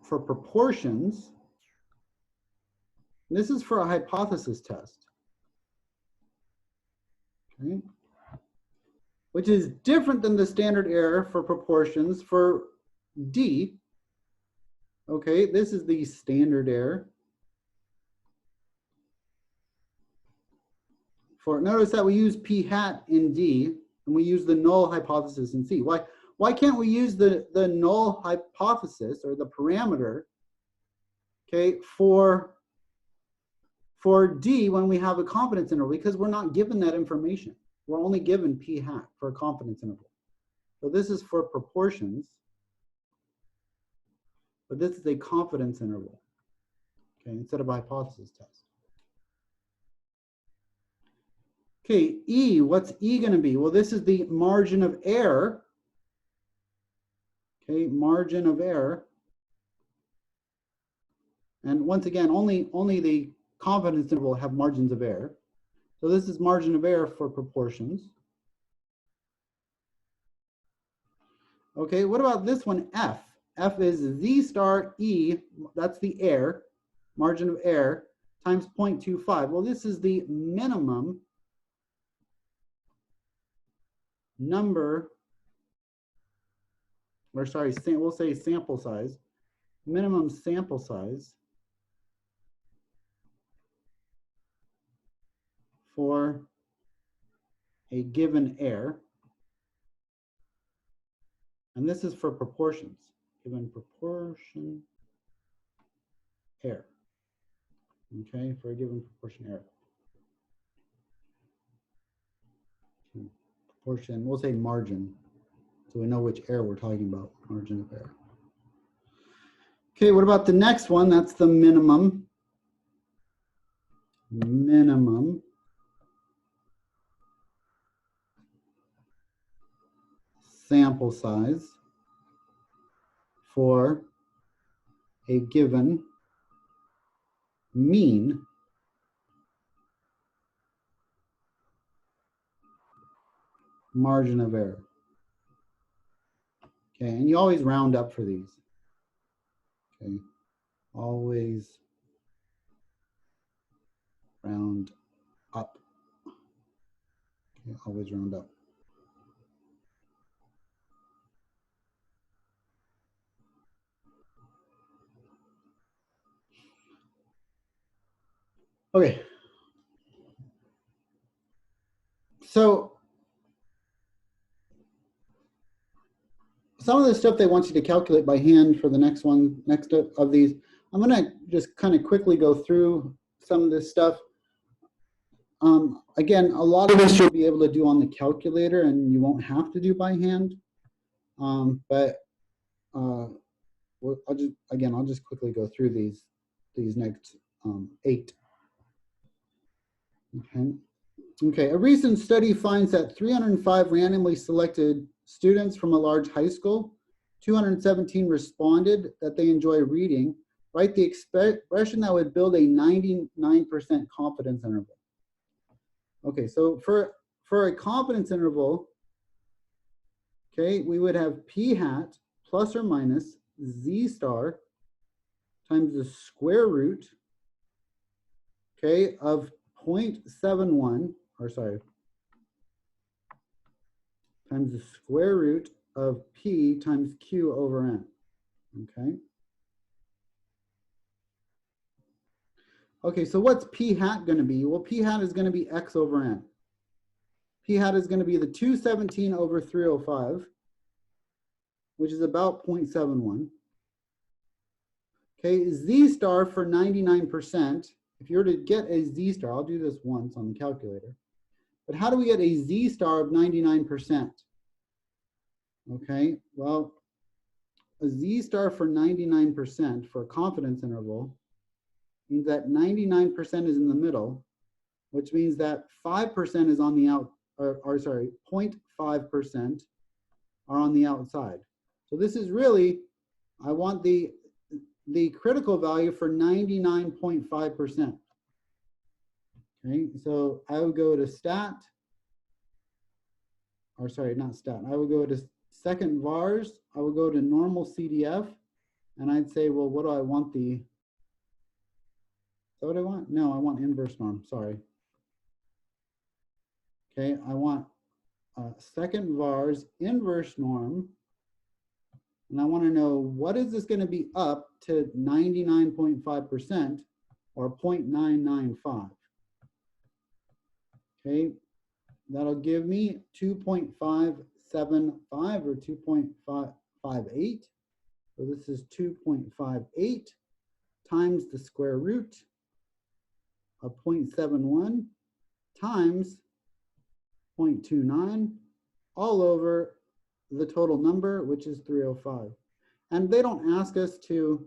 for proportions. This is for a hypothesis test. Okay. Which is different than the standard error for proportions for D. Okay, this is the standard error. Notice that we use P hat in D and we use the null hypothesis in C. Why can't we use the null hypothesis or the parameter, okay, for D when we have a confidence interval? Because we're not given that information. We're only given P hat for a confidence interval. So this is for proportions, but this is a confidence interval, okay, instead of a hypothesis test. Okay, E, what's E going to be? Well, this is the margin of error. Okay, margin of error. And once again, only the confidence interval have margins of error. So this is margin of error for proportions. Okay, what about this one, F? F is Z star E, that's the error, margin of error, times 0.25. Well, this is the minimum number, or sorry, we'll say sample size, minimum sample size for a given error. And this is for proportions, given proportion error. Okay, for a given proportion error. Proportion, we'll say margin, so we know which error we're talking about, margin of error. Okay, what about the next one? That's the minimum sample size for a given mean margin of error. Okay, and you always round up for these. Okay, always round up. Okay, always round up. Okay. So some of the stuff they want you to calculate by hand for the next of these, I'm going to just kind of quickly go through some of this stuff. Again, a lot of this you'll be able to do on the calculator and you won't have to do by hand. But I'll just quickly go through these next 8. Okay, a recent study finds that 305 randomly selected students from a large high school, 217 responded that they enjoy reading, write the expression that would build a 99% confidence interval. Okay, so for a confidence interval, okay, we would have P hat plus or minus Z star times the square root, okay, of 0.71, or sorry, times the square root of P times Q over N, okay? Okay, so what's P hat going to be? Well, P hat is going to be X over N. P hat is going to be the 217 over 305, which is about 0.71. Okay, Z star for 99%. If you were to get a Z star, I'll do this once on the calculator. But how do we get a Z star of 99%? Okay, well, a Z star for 99% for a confidence interval means that 99% is in the middle, which means that 5% is on the out, or sorry, 0.5% are on the outside. So this is really, I want the critical value for 99.5%. Okay, so I would go to stat, or sorry, not stat. I would go to second VARS. I would go to normal CDF, and I'd say, well, what do I want the, is that what I want? No, I want inverse norm, sorry. Okay, I want second VARS inverse norm, and I want to know what is this going to be up to 99.5% or 0.995. Okay, that'll give me 2.575 or 2.558. So this is 2.58 times the square root of 0.71 times 0.29 all over the total number, which is 305. And they don't ask us to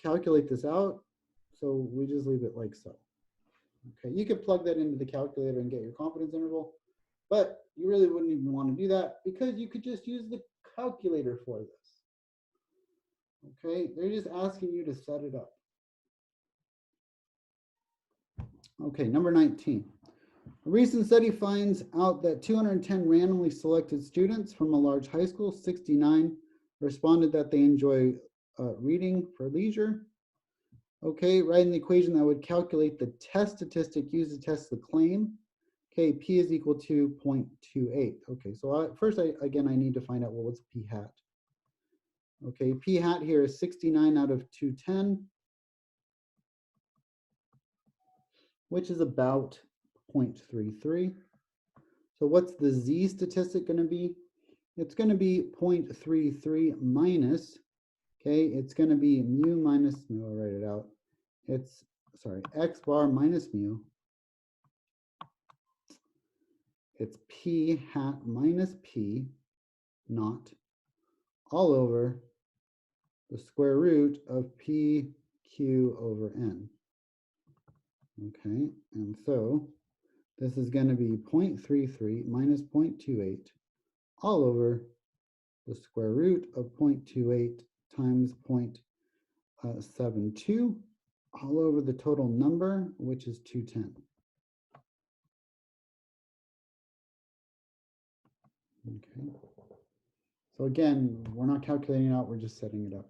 calculate this out, so we just leave it like so. Okay, you could plug that into the calculator and get your confidence interval, but you really wouldn't even want to do that because you could just use the calculator for this. Okay, they're just asking you to set it up. Okay, number 19. A recent study finds out that 210 randomly selected students from a large high school, 69 responded that they enjoy reading for leisure. Okay, write in the equation that would calculate the test statistic used to test the claim. Okay, P is equal to 0.28. Okay, so first, again, I need to find out, well, what's P hat? Okay, P hat here is 69 out of 210, which is about 0.33. So what's the Z statistic going to be? It's going to be 0.33 minus, okay, it's going to be mu minus mu, I'll write it out. It's, sorry, X bar minus mu. It's P hat minus P naught all over the square root of PQ over N. Okay, and so this is going to be 0.33 minus 0.28 all over the square root of 0.28 times 0.72 all over the total number, which is 210. Okay. So again, we're not calculating it out, we're just setting it up.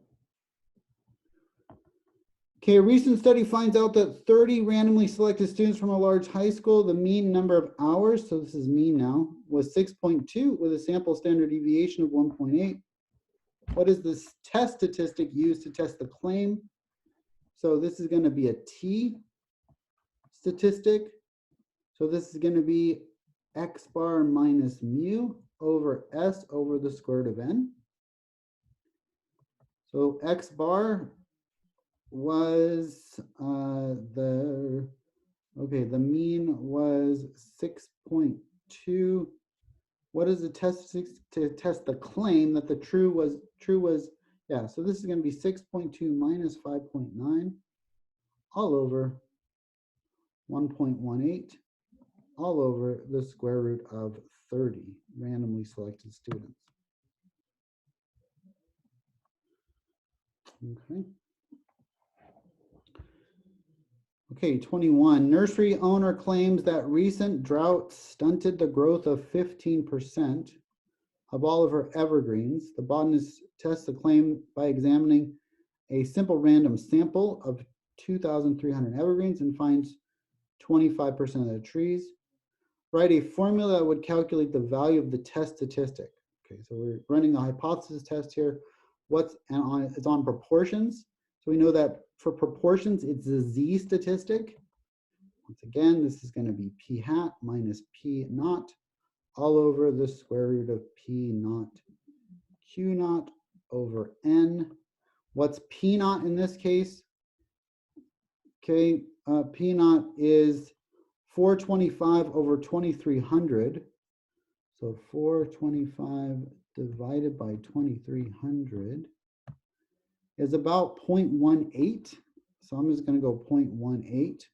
Okay, a recent study finds out that 30 randomly selected students from a large high school, the mean number of hours, so this is mean now, was 6.2 with a sample standard deviation of 1.8. What is this test statistic used to test the claim? So this is going to be a T statistic. So this is going to be X bar minus mu over S over the square root of N. So X bar was the mean was 6.2. What is the test to test the claim that the true was, yeah, so this is going to be 6.2 minus 5.9 all over 1.18 all over the square root of 30 randomly selected students. Okay. Okay, 21. Nursery owner claims that recent drought stunted the growth of 15% of all of her evergreens. The botanist tests the claim by examining a simple random sample of 2,300 evergreens and finds 25% of the trees. Write a formula that would calculate the value of the test statistic. Okay, so we're running a hypothesis test here. It's on proportions. So we know that for proportions, it's the Z statistic. Once again, this is going to be P hat minus P naught all over the square root of P naught Q naught over N. What's P naught in this case? Okay, P naught is 425 over 2300. So 425 divided by 2300 is about 0.18. So I'm just going to go 0.18.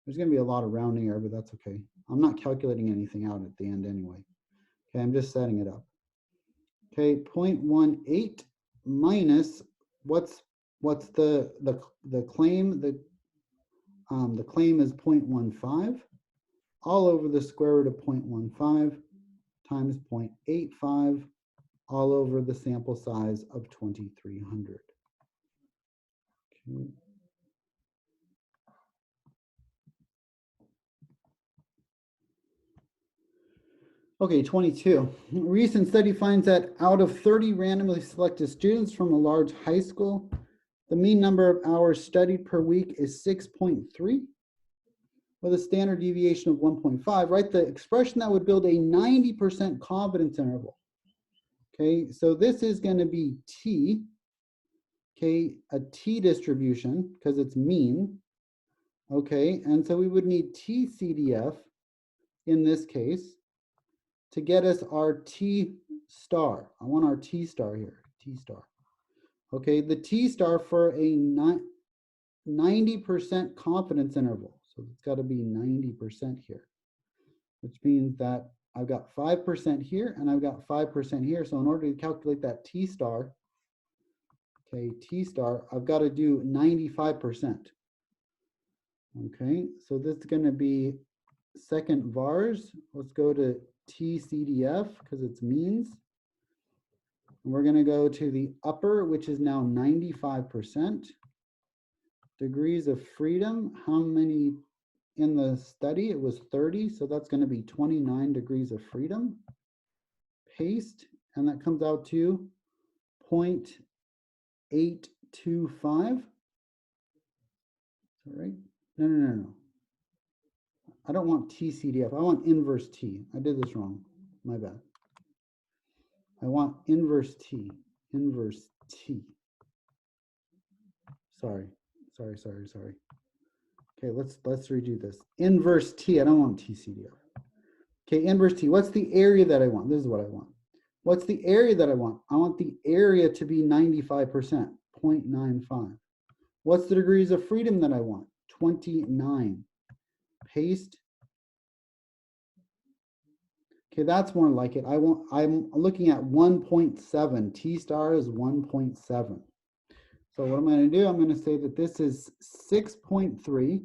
There's going to be a lot of rounding error, but that's okay. I'm not calculating anything out at the end anyway. Okay, I'm just setting it up. Okay, 0.18 minus what's the claim? The claim is 0.15 all over the square root of 0.15 times 0.85 all over the sample size of 2300. Okay. Okay, 22. A recent study finds that out of 30 randomly selected students from a large high school, the mean number of hours studied per week is 6.3 with a standard deviation of 1.5, right? The expression that would build a 90% confidence interval. Okay, so this is going to be T, okay, a T distribution because it's mean. Okay, and so we would need TCDF in this case to get us our T star. I want our T star here, T star. Okay, the T star for a 90% confidence interval. So it's got to be 90% here, which means that I've got 5% here and I've got 5% here. So in order to calculate that T star, okay, T star, I've got to do 95%. Okay, so this is going to be second vars. Let's go to TCDF because it's means. And we're going to go to the upper, which is now 95%. Degrees of freedom, how many in the study? It was 30, so that's going to be 29 degrees of freedom. Paste, and that comes out to 0.825. All right. No. I don't want TCDF. I want inverse T. I did this wrong. My bad. I want inverse T. Inverse T. Sorry. Okay, let's redo this. Inverse T. I don't want TCDF. Okay, inverse T. What's the area that I want? This is what I want. What's the area that I want? I want the area to be 95%, 0.95. What's the degrees of freedom that I want? 29. Paste. Okay, that's more like it. I'm looking at 1.7. T star is 1.7. So what I'm going to do, I'm going to say that this is 6.3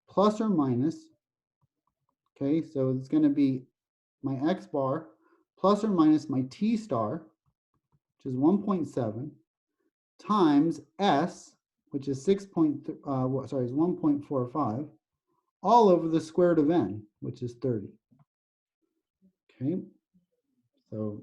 plus or minus. Okay, so it's going to be my X bar plus or minus my T star, which is 1.7, times S, which is 1.45, all over the square root of N, which is 30. Okay, so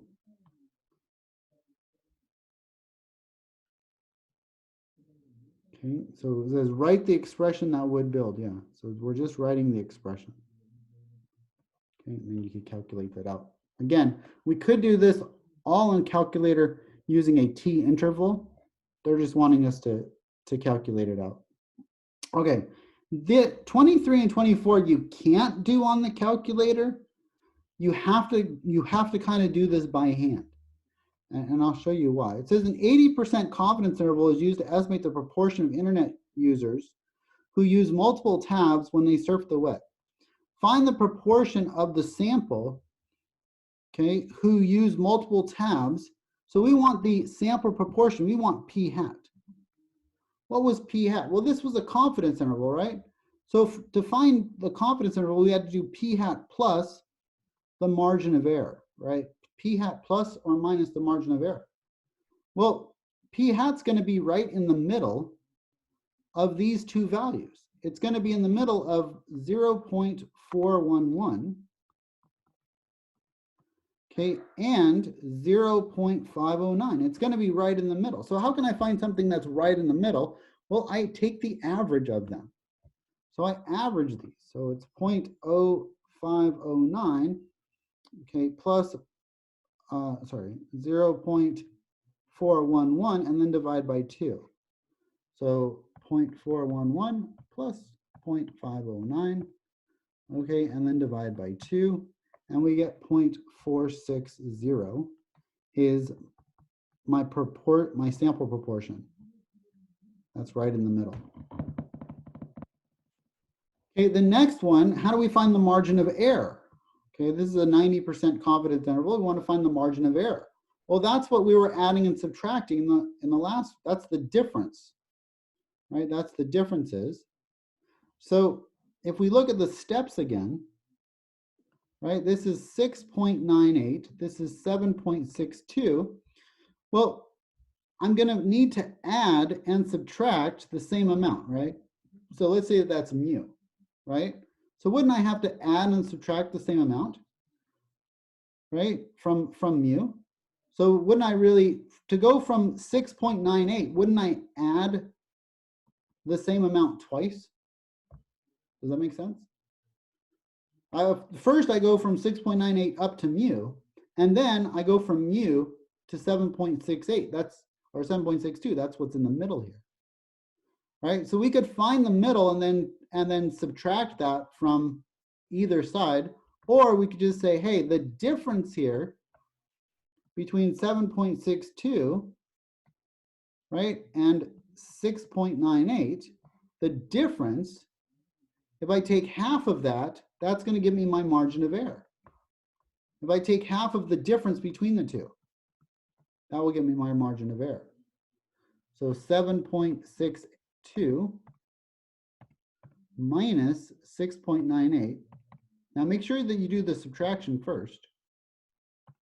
it says write the expression that would build. Yeah, so we're just writing the expression. Okay, and then you can calculate that out. Again, we could do this all in calculator using a T interval. They're just wanting us to calculate it out. Okay, the 23 and 24 you can't do on the calculator. You have to kind of do this by hand. And I'll show you why. It says an 80% confidence interval is used to estimate the proportion of internet users who use multiple tabs when they surf the web. Find the proportion of the sample, okay, who use multiple tabs. So we want the sample proportion. We want P hat. What was P hat? Well, this was a confidence interval, right? So to find the confidence interval, we had to do P hat plus the margin of error, right? P hat plus or minus the margin of error. Well, P hat's going to be right in the middle of these two values. It's going to be in the middle of 0.411, okay, and 0.509. It's going to be right in the middle. So how can I find something that's right in the middle? Well, I take the average of them. So I average these. So it's 0.0509, okay, plus 0.411 and then divide by 2. So 0.411 plus 0.509, okay, and then divide by 2, and we get 0.460. is my sample proportion. That's right in the middle. Okay, the next one, how do we find the margin of error? Okay, this is a 90% confidence interval. We want to find the margin of error. Well, that's what we were adding and subtracting in the last, that's the difference, right? That's the differences. So if we look at the steps again, right, this is 6.98, this is 7.62. Well, I'm going to need to add and subtract the same amount, right? So let's say that's mu, right? So wouldn't I have to add and subtract the same amount, right, from mu? So wouldn't I really, to go from 6.98, wouldn't I add the same amount twice? Does that make sense? First, I go from 6.98 up to mu, and then I go from mu to 7.68. That's, or 7.62. That's what's in the middle here, right? So we could find the middle and then subtract that from either side, or we could just say, hey, the difference here between 7.62, right, and 6.98, the difference, if I take half of that, that's going to give me my margin of error. If I take half of the difference between the two, that will give me my margin of error. So 7.62 minus 6.98. Now make sure that you do the subtraction first.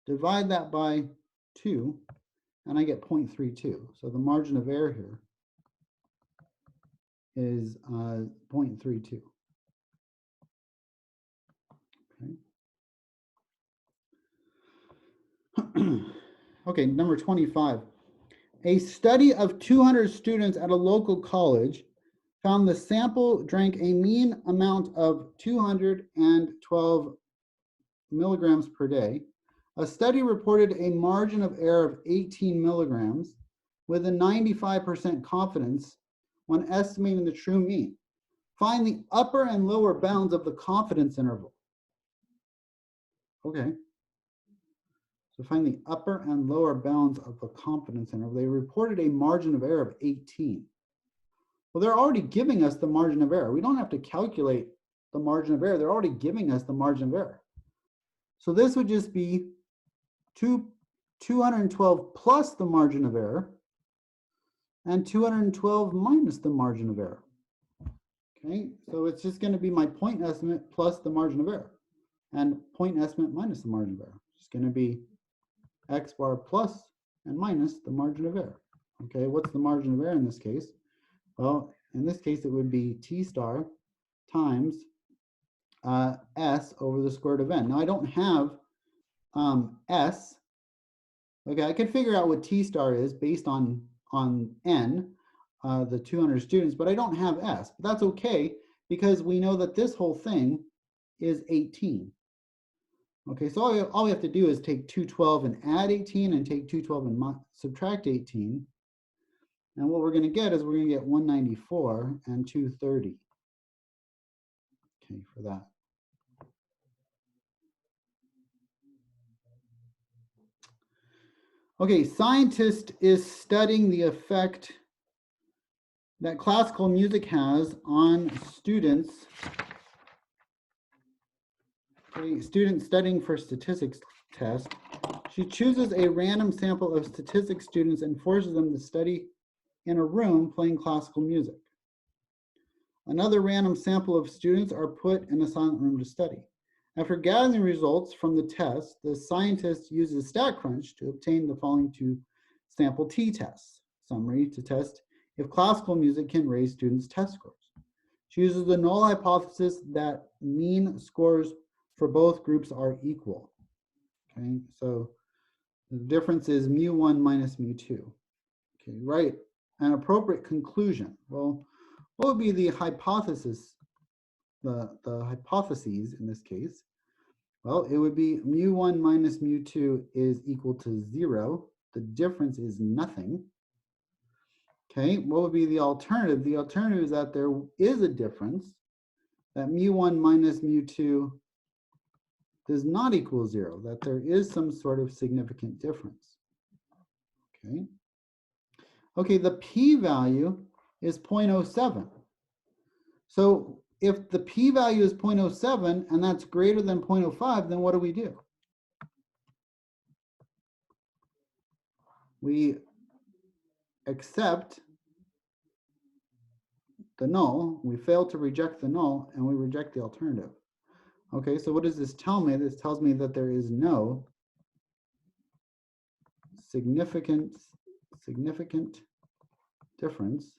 Divide that by 2, and I get 0.32. So the margin of error here is 0.32. Okay. Okay, number 25. A study of 200 students at a local college found the sample drank a mean amount of 212 milligrams per day. A study reported a margin of error of 18 milligrams with a 95% confidence when estimating the true mean. Find the upper and lower bounds of the confidence interval. Okay. So find the upper and lower bounds of the confidence interval. They reported a margin of error of 18. Well, they're already giving us the margin of error. We don't have to calculate the margin of error. They're already giving us the margin of error. So this would just be 212 plus the margin of error and 212 minus the margin of error. Okay, so it's just going to be my point estimate plus the margin of error, and point estimate minus the margin of error. It's going to be X bar plus and minus the margin of error. Okay, what's the margin of error in this case? Well, in this case, it would be T star times S over the square root of N. Now, I don't have S. Okay, I can figure out what T star is based on N, the 200 students, but I don't have S. But that's okay, because we know that this whole thing is 18. Okay, so all we have to do is take 212 and add 18, and take 212 and subtract 18. And what we're going to get is we're going to get 194 and 230. Okay, for that. Okay, scientist is studying the effect that classical music has on students. Okay, students studying for statistics test. She chooses a random sample of statistics students and forces them to study in a room playing classical music. Another random sample of students are put in a silent room to study. After gathering results from the test, the scientist uses StatCrunch to obtain the following two sample t-tests. Summary, to test if classical music can raise students' test scores. She uses the null hypothesis that mean scores for both groups are equal. Okay, so the difference is mu1 minus mu2. Okay, right, an appropriate conclusion. Well, what would be the hypothesis, the hypotheses in this case? Well, it would be mu1 minus mu2 is equal to 0. The difference is nothing. Okay, what would be the alternative? The alternative is that there is a difference, that mu1 minus mu2 does not equal 0, that there is some sort of significant difference. Okay. Okay, the p-value is 0.07. So if the p-value is 0.07 and that's greater than 0.05, then what do? We accept the null, we fail to reject the null, and we reject the alternative. Okay, so what does this tell me? This tells me that there is no significant difference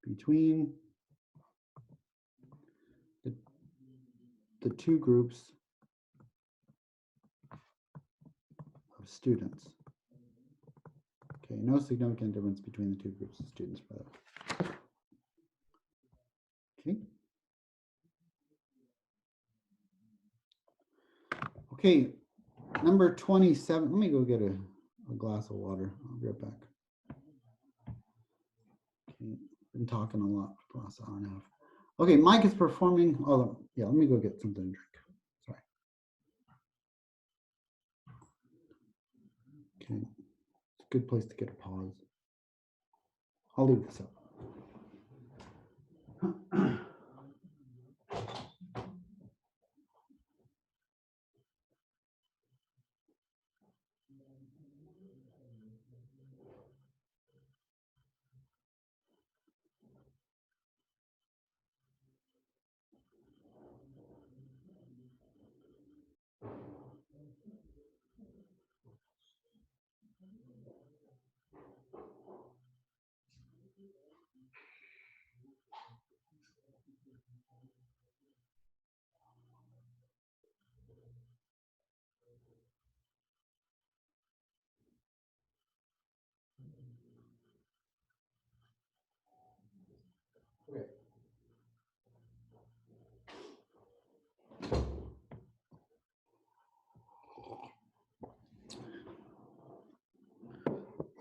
between the two groups of students. Okay, no significant difference between the two groups of students for that. Okay. Okay, number 27. Let me go get a glass of water. I'll be right back. Okay, been talking a lot for the last hour and a half. Okay, Mike is performing. Oh, yeah, let me go get something to drink. Sorry. Okay, it's a good place to get a pause. I'll leave this up.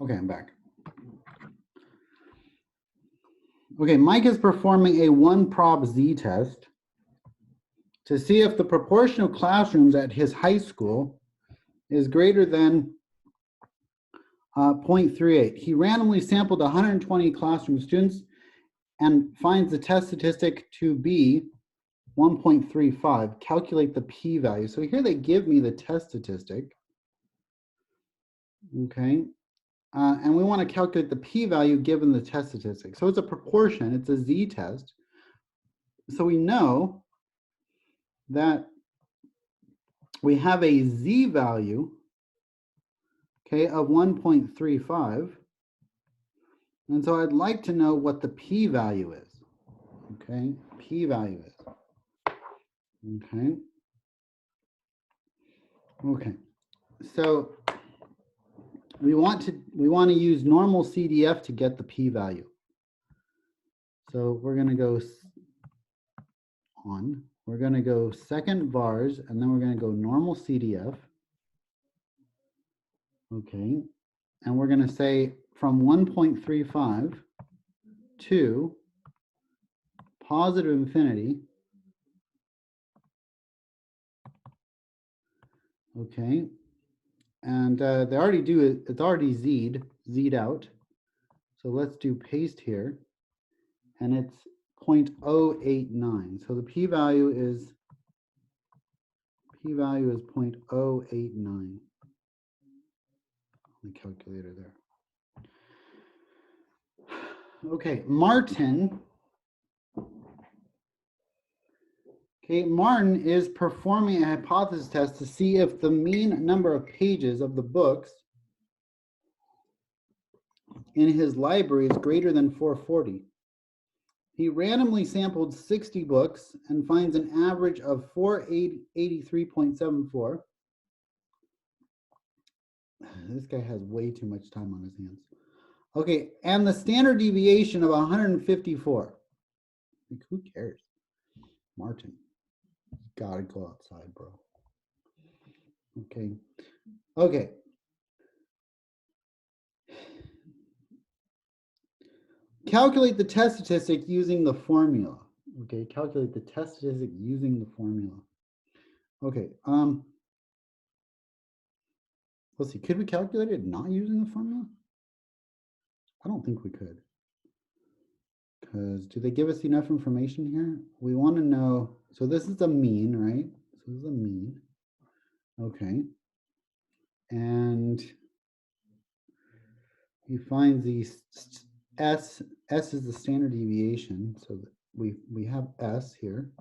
Okay, I'm back. Okay, Mike is performing a one-prob z-test to see if the proportion of classrooms at his high school is greater than 0.38. He randomly sampled 120 classroom students and finds the test statistic to be 1.35. Calculate the p-value. So here they give me the test statistic. Okay. And we want to calculate the p-value given the test statistic. So it's a proportion, it's a z-test. So we know that we have a z-value, okay, of 1.35. And so I'd like to know what the p-value is. Okay, p-value is. Okay. Okay. So we want to use normal CDF to get the p-value. So we're going to go on. We're going to go second vars, and then we're going to go normal CDF. Okay. And we're going to say from 1.35 to positive infinity. Okay. And they already do it. It's already z'd out. So let's do paste here. And it's 0.089. So the p-value is 0.089. The calculator there. Okay, Martin. Okay, Martin is performing a hypothesis test to see if the mean number of pages of the books in his library is greater than 440. He randomly sampled 60 books and finds an average of 483.74. This guy has way too much time on his hands. Okay, and the standard deviation of 154. Like, who cares? Martin, you gotta go outside, bro. Okay. Okay. Calculate the test statistic using the formula. Okay, calculate the test statistic using the formula. Okay, Let's see, could we calculate it not using the formula? I don't think we could. Because do they give us enough information here? We want to know, so this is a mean, right? So this is a mean. Okay. And he finds these S is the standard deviation. So that we have S here.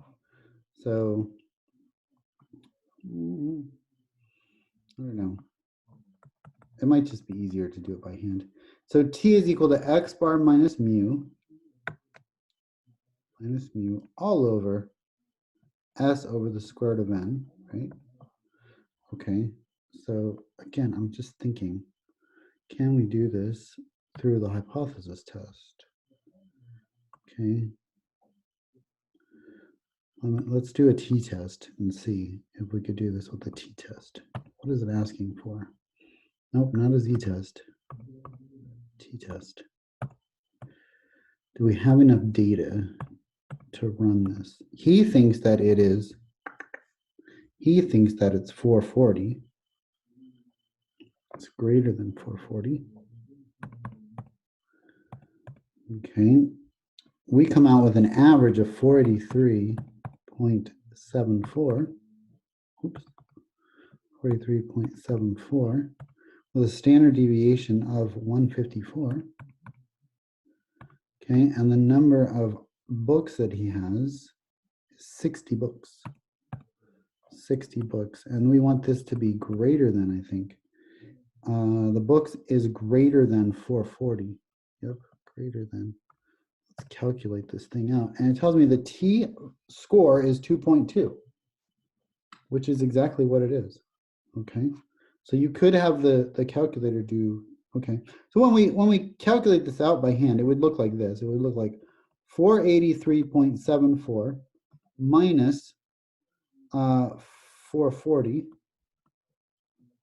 So I don't know. It might just be easier to do it by hand. So T is equal to X bar minus mu all over S over the square root of N, right? Okay, so again, I'm just thinking, can we do this through the hypothesis test? Okay. Let's do a t-test and see if we could do this with the t-test. What is it asking for? Nope, not a z-test. T-test. Do we have enough data to run this? He thinks that it's 440. It's greater than 440. Okay. We come out with an average of 483.74. Oops. 43.74 with a standard deviation of 154. Okay, and the number of books that he has is 60 books. 60 books, and we want this to be greater than, I think. The books is greater than 440. Yep, greater than. Let's calculate this thing out. And it tells me the T score is 2.2, which is exactly what it is. Okay, so you could have the calculator do, okay. So when we calculate this out by hand, it would look like this. It would look like 483.74 minus 440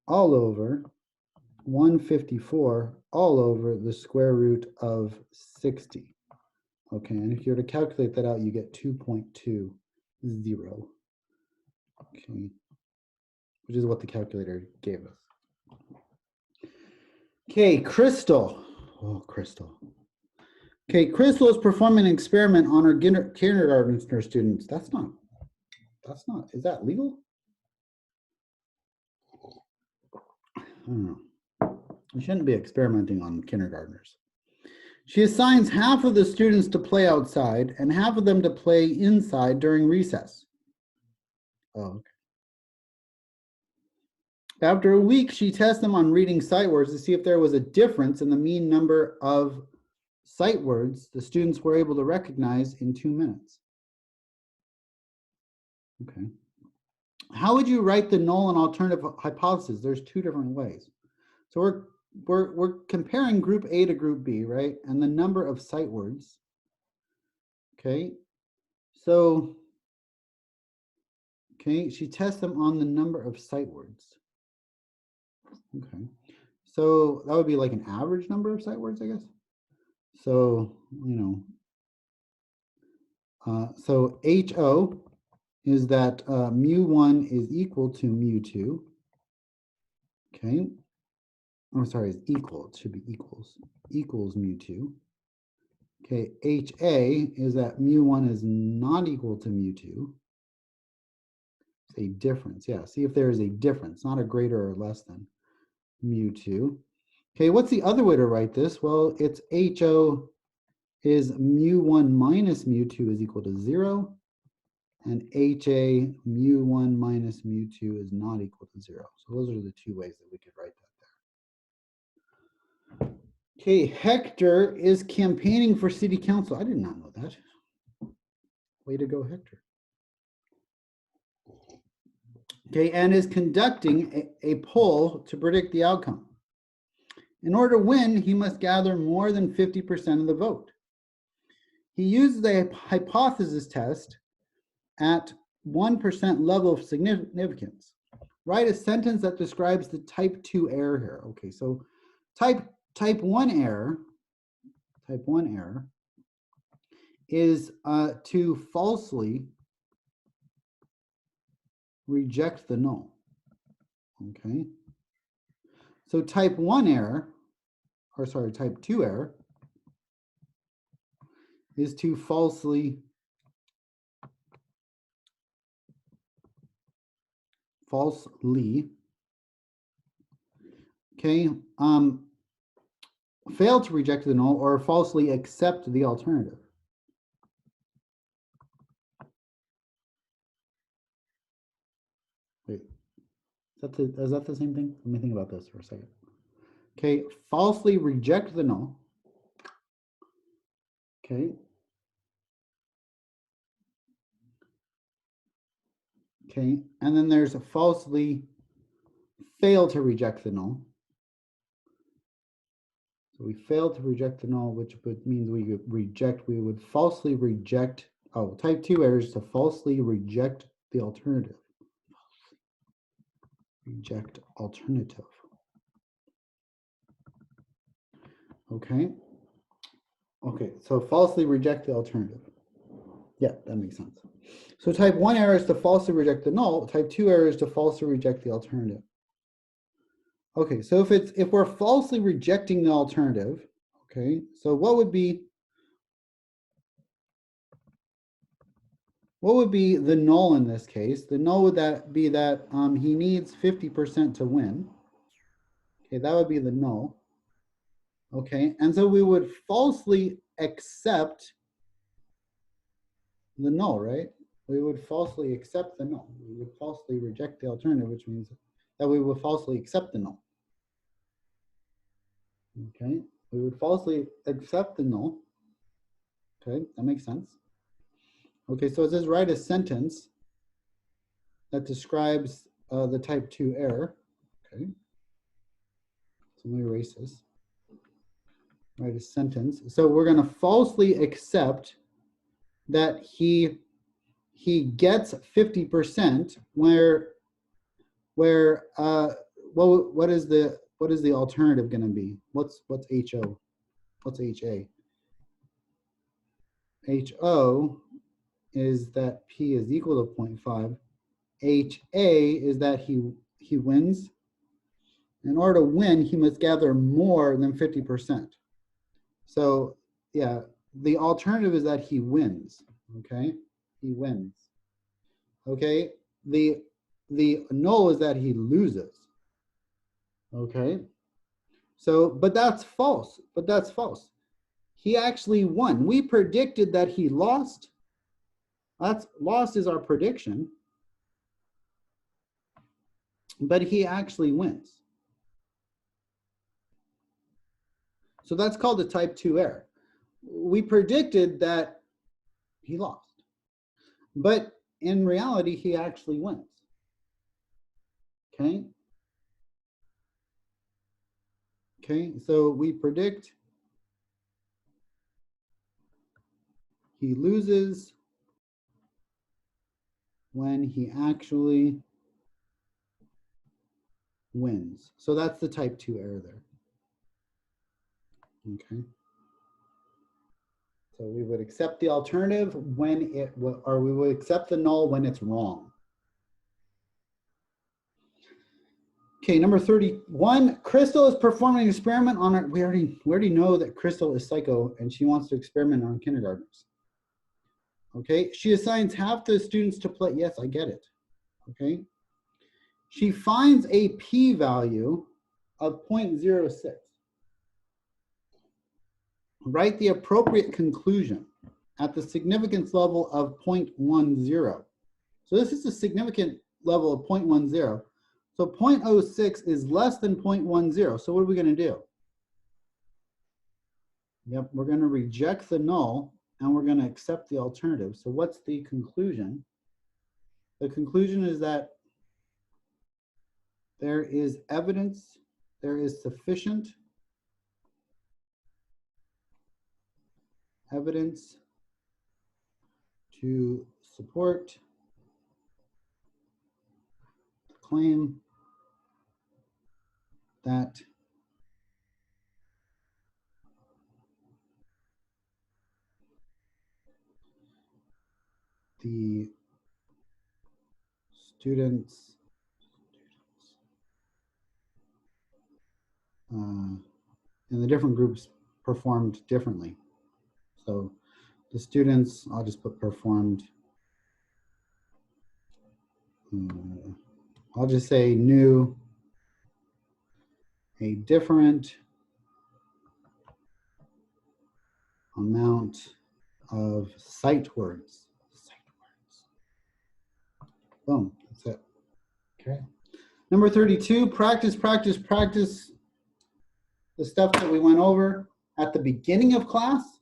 all over 154 all over the square root of 60. Okay, and if you were to calculate that out, you get 2.20. Okay, which is what the calculator gave us. Okay, Crystal. Oh, Crystal. Okay, Crystal is performing an experiment on her kindergarten students. That's not, is that legal? I don't know. You shouldn't be experimenting on kindergartners. She assigns half of the students to play outside and half of them to play inside during recess. Oh, okay. After a week, she tests them on reading sight words to see if there was a difference in the mean number of sight words the students were able to recognize in 2 minutes. Okay. How would you write the null and alternative hypothesis? There's 2 different ways. So we're comparing group A to group B, right? And the number of sight words. Okay. So, okay, she tests them on the number of sight words. Okay. So that would be like an average number of sight words, I guess. So, so HO is that mu1 is equal to mu2. Okay. Oh, sorry, it's equal. It should be equals mu2. Okay, HA is that mu1 is not equal to mu2. It's a difference. Yeah, see if there is a difference, not a greater or less than mu2. Okay, what's the other way to write this? Well, it's HO is mu1 minus mu2 is equal to 0. And HA mu1 minus mu2 is not equal to 0. So those are the 2 ways that we could write that there. Okay, Hector is campaigning for city council. I did not know that. Way to go, Hector. Okay, and is conducting a poll to predict the outcome. In order to win, he must gather more than 50% of the vote. He uses a hypothesis test at 1% level of significance. Write a sentence that describes the type 2 error here. Okay, so type 1 error is to falsely reject the null. Okay. So type 1 error, or sorry, type 2 error is to falsely okay, fail to reject the null or falsely accept the alternative. Wait, is that the same thing? Let me think about this for a second. Okay, falsely reject the null. Okay. Okay, and then there's a falsely fail to reject the null. So we fail to reject the null, which means we would falsely reject, oh, type 2 error is to falsely reject the alternative. Reject alternative. Okay. Okay, so falsely reject the alternative. Yeah, that makes sense. So type 1 error is to falsely reject the null. Type 2 error is to falsely reject the alternative. Okay, so if we're falsely rejecting the alternative, okay, so what would be the null in this case? The null would be that he needs 50% to win. Okay, that would be the null. Okay, and so we would falsely accept the null, right? We would falsely accept the null. We would falsely reject the alternative, which means that we would falsely accept the null. Okay, we would falsely accept the null. Okay, that makes sense. Okay, so it says write a sentence that describes the type 2 error. Okay, so let me erase this. Write a sentence. So we're going to falsely accept that he gets 50% where what is the alternative going to be? What's HO? What's HA? HO is that P is equal to 0.5. HA is that he wins. In order to win, he must gather more than 50%. So yeah, the alternative is that he wins. Okay, he wins. Okay, the null is that he loses. Okay, so but that's false. But that's false. He actually won. We predicted that he lost. That's lost is our prediction. But he actually wins. So that's called a type 2 error. We predicted that he lost, but in reality, he actually wins. Okay. Okay, so we predict he loses when he actually wins. So that's the type 2 error there. Okay. So we would accept the alternative when or we would accept the null when it's wrong. Okay, number 31, Crystal is performing an experiment on her. We already know that Crystal is psycho and she wants to experiment on kindergartners. Okay, she assigns half the students to play. Yes, I get it. Okay. She finds a p-value of 0.06. Write the appropriate conclusion at the significance level of 0.10. So this is a significant level of 0.10. So 0.06 is less than 0.10. So what are we going to do? Yep, we're going to reject the null and we're going to accept the alternative. So what's the conclusion? The conclusion is that there is evidence, there is sufficient evidence to support the claim that the students and the different groups performed differently. So the students, I'll just put performed. I'll just say knew a different amount of sight words. Boom, that's it. Okay. Number 32, practice, practice, practice the stuff that we went over at the beginning of class.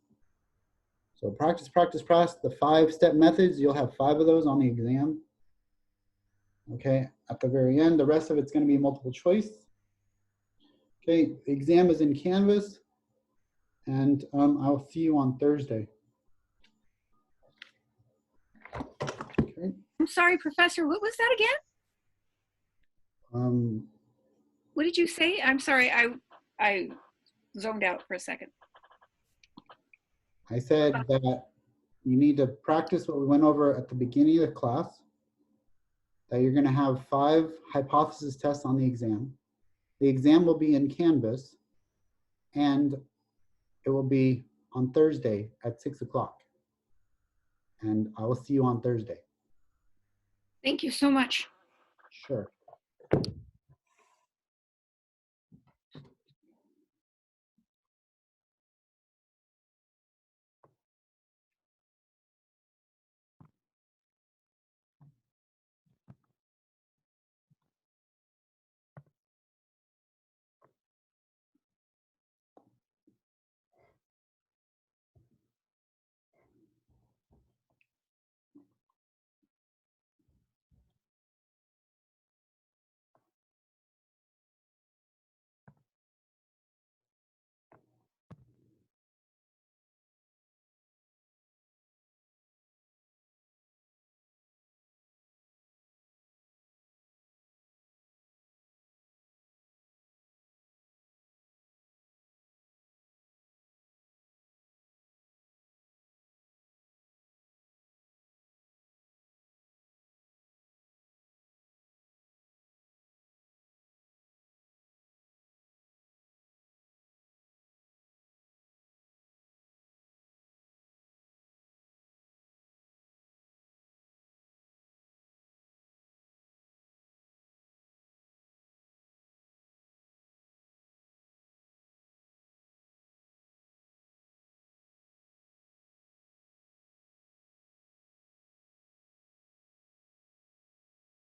So practice, practice, practice, the 5-step methods. You'll have 5 of those on the exam. Okay, at the very end, the rest of it's going to be multiple choice. Okay, the exam is in Canvas, and I'll see you on Thursday. Okay. I'm sorry, Professor, what was that again? What did you say? I'm sorry, I zoned out for a second. I said that you need to practice what we went over at the beginning of the class, that you're going to have 5 hypothesis tests on the exam. The exam will be in Canvas, and it will be on Thursday at 6 o'clock. And I will see you on Thursday. Thank you so much. Sure.